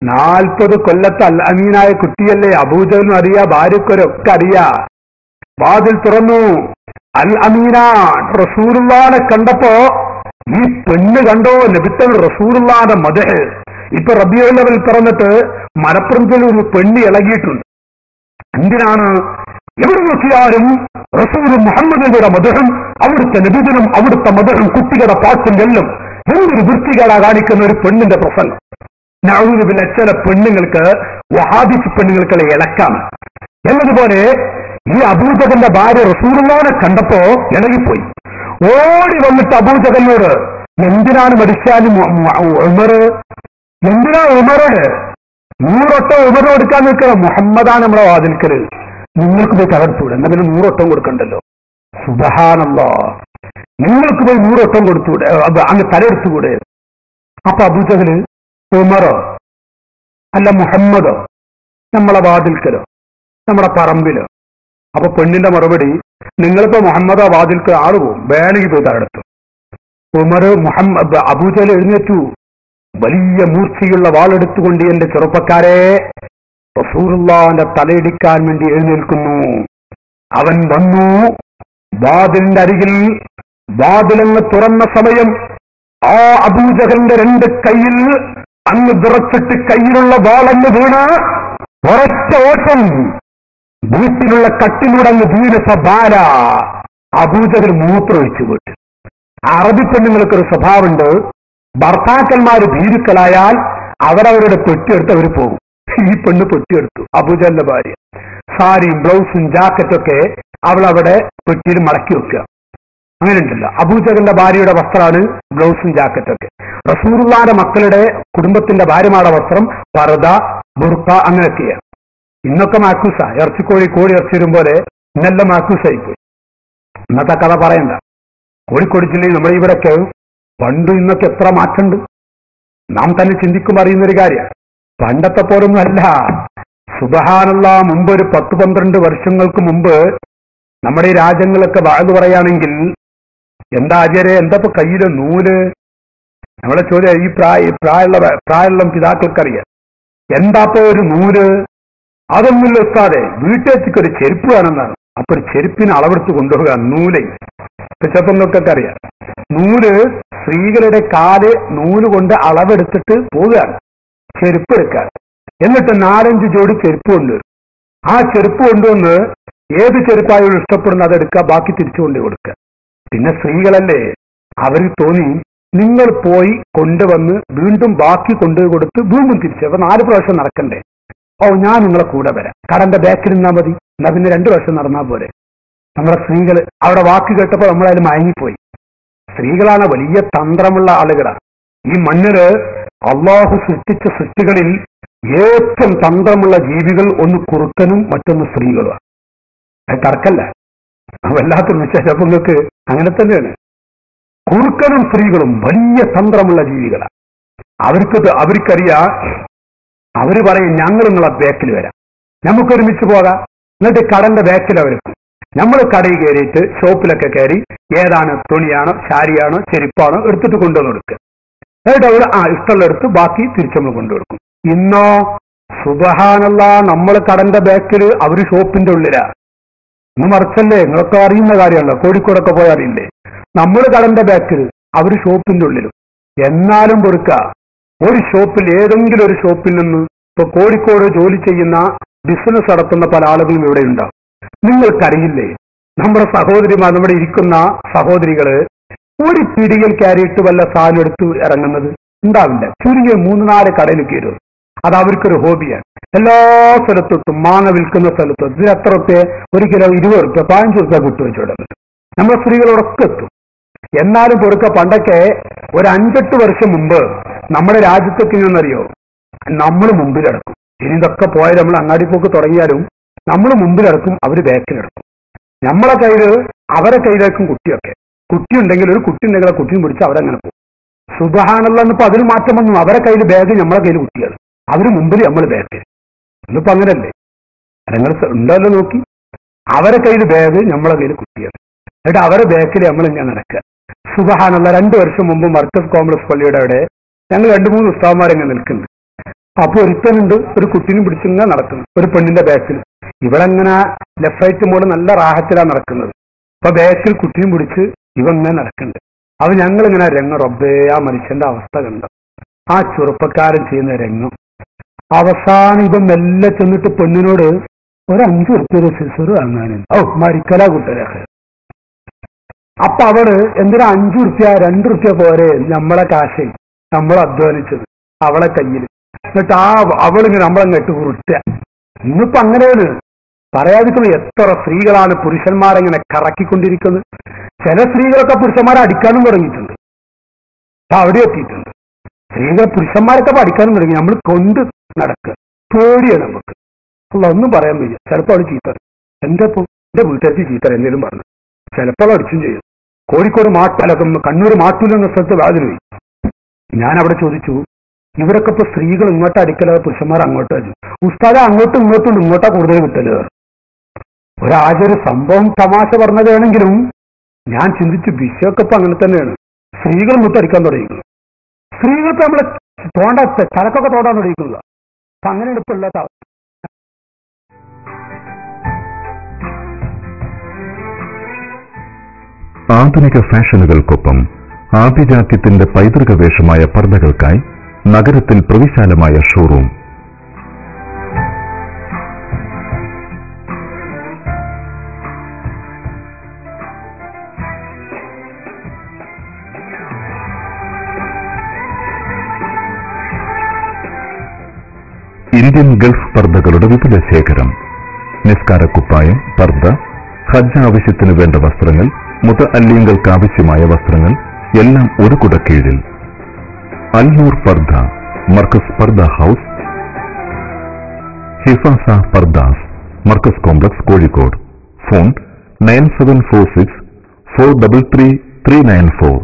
40 കൊല്ലത്തെ അൽ അമീനായ കുട്ടിയല്ലേ, അബൂജഹലിനും അറിയാ, ഭാര്യക്കൊരൊക്കെ അറിയാ. വാതിൽ തുറന്നു. അൽ അമീന റസൂലുള്ളാഹിനെ കണ്ടപ്പോ ഈ പെണ്ണ് കണ്ടോ, നബിത്തങ്ങൾ റസൂലുള്ളാഹിന്റെ മദഹ്. ഇപ്പൊ റബീഉൽ അവ്വൽ പറഞ്ഞിട്ട് മലപ്പുറത്തിൽ ഒരു പെണ്ണ് ഇളകിയിട്ടുണ്ട്. എന്തിനാണ്? എവിടെ നോക്കിയാലും റസൂൽ മുഹമ്മദിന്റെ മദഹും അവിടുത്തെ നബിദിനും അവിടുത്തെ മദഹും കുട്ടികളുടെ പാട്ടും എല്ലാം എന്തൊരു വൃത്തികേടാ കാണിക്കുന്ന ഒരു പെണ്ണിന്റെ പ്രസംഗം. നഊദു ബില്ലാഹ്, ചില പെണ്ണുങ്ങൾക്ക്, വഹാബിസ്റ്റ് പെണ്ണുങ്ങൾക്കുള്ള ഇളക്കാണ്. എന്നതുപോലെ ഈ അബൂജഹലിന്റെ ഭാര്യ റസൂലുള്ളാഹിനെ കണ്ടപ്പോ ഇളകിപ്പോയി. ഓടി വന്നിട്ട് അബൂജഹലിനോട്, എന്തിനാണ് മടിച്ചാലും ഉമർ, എന്തിനാ ഉമറോട് 100 ഒട്ടം ഉമറിന് കൊടുക്കാൻ നിൽക്കണം? മുഹമ്മദാണ് നമ്മളെ വാതിൽക്കല്, നിങ്ങൾക്ക് പോയി തകർത്തൂടെ, എന്നാ പിന്നെ 100 ഒട്ടം കൊടുക്കണ്ടല്ലോ. സുബ്ഹാനല്ലാഹ്, നിങ്ങൾക്ക് പോയി 100 ഒട്ടം കൊടുത്തൂടെ, അങ്ങ് തലയെടുത്തുകൂടെ? അപ്പൊ അബൂജഹല്, ഉമറോ അല്ല മുഹമ്മദോ, നമ്മളെ വാതിൽക്കലോ നമ്മുടെ പറമ്പിലോ? അപ്പൊ പെണ്ണിന്റെ മറുപടി, നിങ്ങളിപ്പോ മുഹമ്മദോ വാതിൽക്കൽ ആള് പോവും, വേണമെങ്കിൽ പോയി തകർത്തും. ഉമർ അബൂജഹൽ എഴുന്നേറ്റു. വലിയ മൂർച്ചയുള്ള വാളെടുത്തുകൊണ്ട്, എന്റെ ചെറുപ്പക്കാരെ, റസൂലുള്ളാഹിന്റെ തലയിടിക്കാൻ വേണ്ടി എഴുന്നേൽക്കുന്നു. അവൻ വന്നു വാതിലിന്റെ അരികിൽ. വാതിലങ്ങ് തുറന്ന സമയം ആ അബൂജഹലിന്റെ 2 കൈയിൽ അങ്ങ് വിറച്ചിട്ട് കയ്യിലുള്ള വാളങ്ങ് വീണ് ഒരൊറ്റ ഓട്ടം വീട്ടിലുള്ള കട്ടിലൂടെ അങ്ങ് വീണ് സബാല. അബൂജഹൽ മൂത്രമൊഴിച്ചു പോയിട്ട്. അറബി പെണ്ണുങ്ങൾക്കൊരു സ്വഭാവമുണ്ട്, ഭർത്താക്കന്മാര് ഭീരുക്കളായാൽ അവരവരുടെ പെട്ടിയെടുത്ത് അവർ പോകും. ഈ പെണ്ണ് പെട്ടിയെടുത്തു. അബൂജഹലിന്റെ ഭാര്യ സാരിയും ബ്ലൗസും ജാക്കറ്റൊക്കെ അവളവിടെ പെട്ടിയിൽ മടക്കി വെക്കുക. അങ്ങനെ ഉണ്ടല്ലോ. അബൂജഹലിന്റെ ഭാര്യയുടെ വസ്ത്രമാണ് ബ്ലൗസും ജാക്കറ്റൊക്കെ. റസൂലുള്ളാഹിന്റെ മക്കളുടെ കുടുംബത്തിന്റെ ഭാര്യമാരുടെ വസ്ത്രം പർദ, ബുർഖ, അങ്ങനെയൊക്കെയാണ്. ഇന്നൊക്കെ മാക്കൂസ, ഇറച്ചിക്കോഴി ഇറച്ചി വരും പോലെ ഇന്നെല്ലാം മാക്കൂസായിപ്പോയി. ഇന്നത്തെ കഥ പറയണ്ട. കോഴിക്കോട് ജില്ലയിൽ നമ്മുടെ ഇവിടെയൊക്കെ പണ്ടും ഇന്നൊക്കെ എത്ര മാറ്റമുണ്ട്. നാം തന്നെ ചിന്തിക്കുമ്പോൾ അറിയുന്നൊരു കാര്യമാണ്. പണ്ടത്തെ പോലൊന്നും അല്ല. സുബ്ഹാനല്ലാഹ്, മുമ്പ് ഒരു 10-12 വർഷങ്ങൾക്ക് മുമ്പ് നമ്മുടെ ഈ രാജ്യങ്ങളൊക്കെ വാഴ്ന്നു പറയുകയാണെങ്കിൽ, എന്താ ആചാര്യ, എന്താ ഇപ്പൊ കയ്യിലെ നൂല്? നമ്മളെ ചോദ്യം ഈ പ്രായമുള്ള പിതാക്കൾക്കറിയാം. എന്താപ്പോ ഒരു നൂല്? അതൊന്നുമില്ല ഉസ്താദെ, വീട്ടിലേക്കൊരു ചെരുപ്പ് വേണമെന്നാണ്. അപ്പൊ ഒരു ചെരുപ്പിന് അളവെടുത്ത് കൊണ്ടുപോകുക, നൂല്. ചെറുപ്പങ്ങൾക്കൊക്കെ അറിയാം. നൂല്, സ്ത്രീകളുടെ കാല് നൂല് കൊണ്ട് അളവെടുത്തിട്ട് പോവുകയാണ് ചെരുപ്പ് എടുക്കാൻ. എന്നിട്ട് 4-5 ജോഡി ചെരുപ്പ് കൊണ്ടുവരും. ആ ചെരുപ്പ് കൊണ്ടുവന്ന് ഏത് ചെരുപ്പായും ഇഷ്ടപ്പെടുന്ന അതെടുക്കുക, ബാക്കി തിരിച്ചു കൊണ്ടു കൊടുക്കുക. പിന്നെ സ്ത്രീകളല്ലേ, അവർക്ക് തോന്നി നിങ്ങൾ പോയി കൊണ്ടുവന്ന് വീണ്ടും ബാക്കി കൊണ്ടുപോയി കൊടുത്ത് വീണ്ടും തിരിച്ചു. അപ്പൊ 4 പ്രാവശ്യം നടക്കണ്ടേ? ഓ, ഞാൻ നിങ്ങളെ കൂടെ വരാം, കടന്റെ ബാക്കിൽ നിന്നാൽ മതി, എന്നാ പിന്നെ 2 വർഷം നടന്നാൽ പോരെ. നമ്മുടെ സ്ത്രീകൾ അവിടെ വാക്ക് കേട്ടപ്പോ നമ്മളതിൽ മയങ്ങിപ്പോയി. സ്ത്രീകളാണ് വലിയ തന്ത്രമുള്ള ആളുകളാണ്. ഈ മണ്ണില് അള്ളാഹു സൃഷ്ടിച്ച സൃഷ്ടികളിൽ ഏറ്റവും തന്ത്രമുള്ള ജീവികൾ ഒന്ന് കുറുക്കനും മറ്റൊന്ന് സ്ത്രീകളുമാണ്. അത് തർക്കല്ല, വല്ലാത്തൊരു വിശേഷം. നിങ്ങൾക്ക് അങ്ങനെ തന്നെയാണ്. കുറുക്കനും സ്ത്രീകളും വലിയ തന്ത്രമുള്ള ജീവികളാണ്. അവർക്കറിയാം. അവര് പറയും, ഞങ്ങൾ നിങ്ങളെ ബാക്കിൽ വരാം, നമുക്കൊരുമിച്ച് പോകാം. എന്നിട്ട് കടന്റെ ബാക്കിൽ അവർക്ക് നമ്മൾ കടയിൽ കയറിയിട്ട് ഷോപ്പിലൊക്കെ കയറി ഏതാണ് തുണിയാണോ സാരിയാണോ ചെരുപ്പാണോ എടുത്തിട്ട് കൊണ്ടുവന്ന് കൊടുക്കുക. എന്നിട്ട് അവർ ഇഷ്ടമുള്ള എടുത്ത് ബാക്കി തിരിച്ചു നമ്മൾ കൊണ്ടുകൊടുക്കും. ഇന്നോ സുബ്ഹാനല്ലാഹ്, നമ്മൾ കടന്റെ ബാക്കിൽ, അവര് ഷോപ്പിന്റെ ഉള്ളിലാ. ഇന്ന് മറിച്ചല്ലേ, നിങ്ങളൊക്കെ അറിയുന്ന കാര്യമല്ല. കോഴിക്കോടൊക്കെ പോയാൽ അറിയില്ലേ, നമ്മൾ കടന്റെ ബാക്കിൽ, അവർ ഷോപ്പിന്റെ ഉള്ളിലും. എന്നാലും പൊറുക്ക, ഒരു ഷോപ്പിൽ, ഏതെങ്കിലും ഒരു ഷോപ്പിൽ നിന്ന് ഇപ്പൊ കോഴിക്കോട് ജോലി ചെയ്യുന്ന ബിസിനസ് നടത്തുന്ന പല ആളുകളും ഇവിടെ ഉണ്ടാവും. നിങ്ങൾക്കറിയില്ലേ, നമ്മുടെ സഹോദരിമാർ, നമ്മുടെ ഇരിക്കുന്ന സഹോദരികള് ഒരു പിടിയിൽ കയറിയിട്ട് വല്ല സാധനം എടുത്ത് ഇറങ്ങുന്നത് ഉണ്ടാവില്ല. ചുരുങ്ങിയ 3-4 കടയിൽ കയറും. അത് അവർക്കൊരു ഹോബിയാണ്. എല്ലാ സ്ഥലത്തൊട്ടും മാങ്ങ വിൽക്കുന്ന സ്ഥലത്തും ഇതിന് എത്ര റുപ്യ, 1 കിലോ 20 റുപ്യ 15 റുപ്യ കുട്ടി വെച്ചോടെ നമ്മുടെ സ്ത്രീകളോടൊക്കെ എത്തും. എന്നാലും പൊറുക്ക, പണ്ടൊക്കെ ഒരു 5-8 വർഷം മുമ്പ് നമ്മുടെ രാജ്യത്തൊക്കെ ഇങ്ങനെന്നറിയോ, നമ്മൾ മുമ്പിലെടുക്കും. ഇനി ഇതൊക്കെ പോയാൽ നമ്മൾ അങ്ങാടി പോക്ക് തുടങ്ങിയാലും നമ്മൾ മുമ്പിലെടുക്കും, അവർ ബാക്കിലെടുക്കും. നമ്മളെ കയ്യില് അവരെ കയ്യിലേക്കും കുട്ടിയൊക്കെ. കുട്ടി ഉണ്ടെങ്കിൽ, ഒരു കുട്ടി ഉണ്ടെങ്കിൽ ആ കുട്ടിയും പിടിച്ച് അവരങ്ങനെ പോകും. സുബ്ഹാനല്ലാഹ്, ഇന്നിപ്പോ അതിന് മാറ്റം വന്നു. അവരെ കയ്യിൽ ബാഗ്, നമ്മളെ കയ്യിൽ കുട്ടികൾ, അവര് മുമ്പിൽ, നമ്മൾ ബാക്കിൽ. ഇന്നിപ്പോ അങ്ങനല്ലേ, നിങ്ങൾ ഉണ്ടല്ലോ നോക്കി, അവരെ കയ്യിൽ ബാഗ്, നമ്മളെ കയ്യിൽ കുട്ടികൾ, എന്നിട്ട് അവരെ ബാക്കിൽ നമ്മളിങ്ങനെ നടക്കുക. സുബ്ഹാനല്ലാഹ്, 2 വർഷം മുമ്പ് മർക്കസ് കോംപ്ലക്സ് പള്ളിയുടെ അവിടെ ഞങ്ങൾ 2-3 ഉസ്താദന്മാരെങ്ങനെ നിൽക്കുന്നുണ്ട്. അപ്പൊ ഒരുത്തനുണ്ട്, ഒരു കുട്ടീനും പിടിച്ചിങ്ങനെ നടക്കുന്നു, ഒരു പെണ്ണിന്റെ ബാക്കിൽ. ഇവളെങ്ങനെ ലെഫ്റ്റ് റൈറ്റ് മോള് നല്ല റാഹത്തിലാണ് നടക്കുന്നത്. അപ്പൊ ബാക്കിൽ കുട്ടിയും പിടിച്ച് ഇവങ്ങനെ നടക്കുന്നുണ്ട്. അപ്പൊ ഞങ്ങളിങ്ങനെ രംഗം, റബ്ബേ, ആ മനുഷ്യന്റെ അവസ്ഥ കണ്ടു, ആ ചെറുപ്പക്കാരൻ ചെയ്യുന്ന രംഗം. അവസാനം ഇവൻ മെല്ലെ ചെന്നിട്ട് പെണ്ണിനോട് ഒരു 5 റുപ്യ സിസറ് വാങ്ങാനുണ്ട്. ഓ മരിക്കലാ കൂട്ടരൊക്കെ. അപ്പൊ അവള് എന്തിനാ 5 റുപ്യ 2 റുപ്യ പോരെ, നമ്മളെ കാശ്, നമ്മൾ അധ്വാനിച്ചത് അവളെ കയ്യിൽ. എന്നിട്ട് അവളിങ്ങനെ നമ്മളങ്ങട്ട് ഉരുട്ട. ഇന്നിപ്പോ അങ്ങനെയാണ് പറയാതിരിക്കുന്നത്. എത്ര സ്ത്രീകളാണ് പുരുഷന്മാരെങ്ങനെ കറക്കിക്കൊണ്ടിരിക്കുന്നത്. ചില സ്ത്രീകളൊക്കെ പുരുഷന്മാരെ അടിക്കാനും തുടങ്ങിയിട്ടുണ്ട്. അവിടെ എത്തിയിട്ടുണ്ട്. സ്ത്രീകൾ പുരുഷന്മാരൊക്കെ പഠിക്കാനും തുടങ്ങി. നമ്മൾ കൊണ്ട് നടക്കുക, പേടിയാണ് നമുക്ക്. ഒന്നും പറയാൻ വയ്യ. ചിലപ്പോൾ അവൾ ചീത്ത, എന്റെ വീട്ടുകാർക്ക് ചീത്ത എന്തെങ്കിലും പറഞ്ഞു, ചിലപ്പോൾ അടിച്ചും ചെയ്യും. കോഴിക്കോട് കണ്ണൂർ മാട്ടൂല എന്ന സ്ഥലത്ത് വാതിൽ പോയി. ഞാൻ അവിടെ ചോദിച്ചു, ഇവരൊക്കെ ഇപ്പൊ സ്ത്രീകൾ ഇങ്ങോട്ട് അടിക്കലാതെ പുരുഷന്മാർ അങ്ങോട്ട് അടിച്ചു. ഉസ്താദ് അങ്ങോട്ടും ഇങ്ങോട്ടും ഇങ്ങോട്ടാ കൂടുതൽ കിട്ടല്. ഒരു സംഭവം തമാശ പറഞ്ഞതാണെങ്കിലും ഞാൻ ചിന്തിച്ചു, വിഷയൊക്കെ ഇപ്പൊ അങ്ങനെ തന്നെയാണ്. സ്ത്രീകൾ ഇങ്ങോട്ട് അടിക്കാൻ തുടങ്ങിക്കുന്നത്, സ്ത്രീകൾക്ക് നമ്മളെ തലക്കൊക്കെ തോടാൻ തുടങ്ങിക്കുന്നത്. അപ്പൊ അങ്ങനെയാണ് ഇപ്പൊ ഉള്ള അവസ്ഥ. ആധുനിക ഫാഷനുകൾക്കൊപ്പം ആഭിജാത്യത്തിന്റെ പൈതൃക വേഷമായ പർദ്ദകൾക്കായി നഗരത്തിൽ പ്രവിശാലമായ ഷോറൂം. ഇന്ത്യൻ ഗൾഫ് പർദ്ദകളുടെ വിപുല ശേഖരം. നിസ്കാരക്കുപ്പായം, പർദ്ദ, ഹജ്ജ് ആവശ്യത്തിന് വേണ്ട വസ്ത്രങ്ങൾ, മുതഅല്ലിങ്ങൾക്ക് ആവശ്യമായ വസ്ത്രങ്ങൾ എല്ലാം ഒരു കുടക്കീഴിൽ. അൽനൂർ പർദ്ദ, മർക്കസ് പർദ്ദ ഹൗസ്, ഹിഫാസ പർദാസ്, മർക്കസ് കോംപ്ലക്സ്, കോഴിക്കോട്. ഫോൺ 9746 433 394.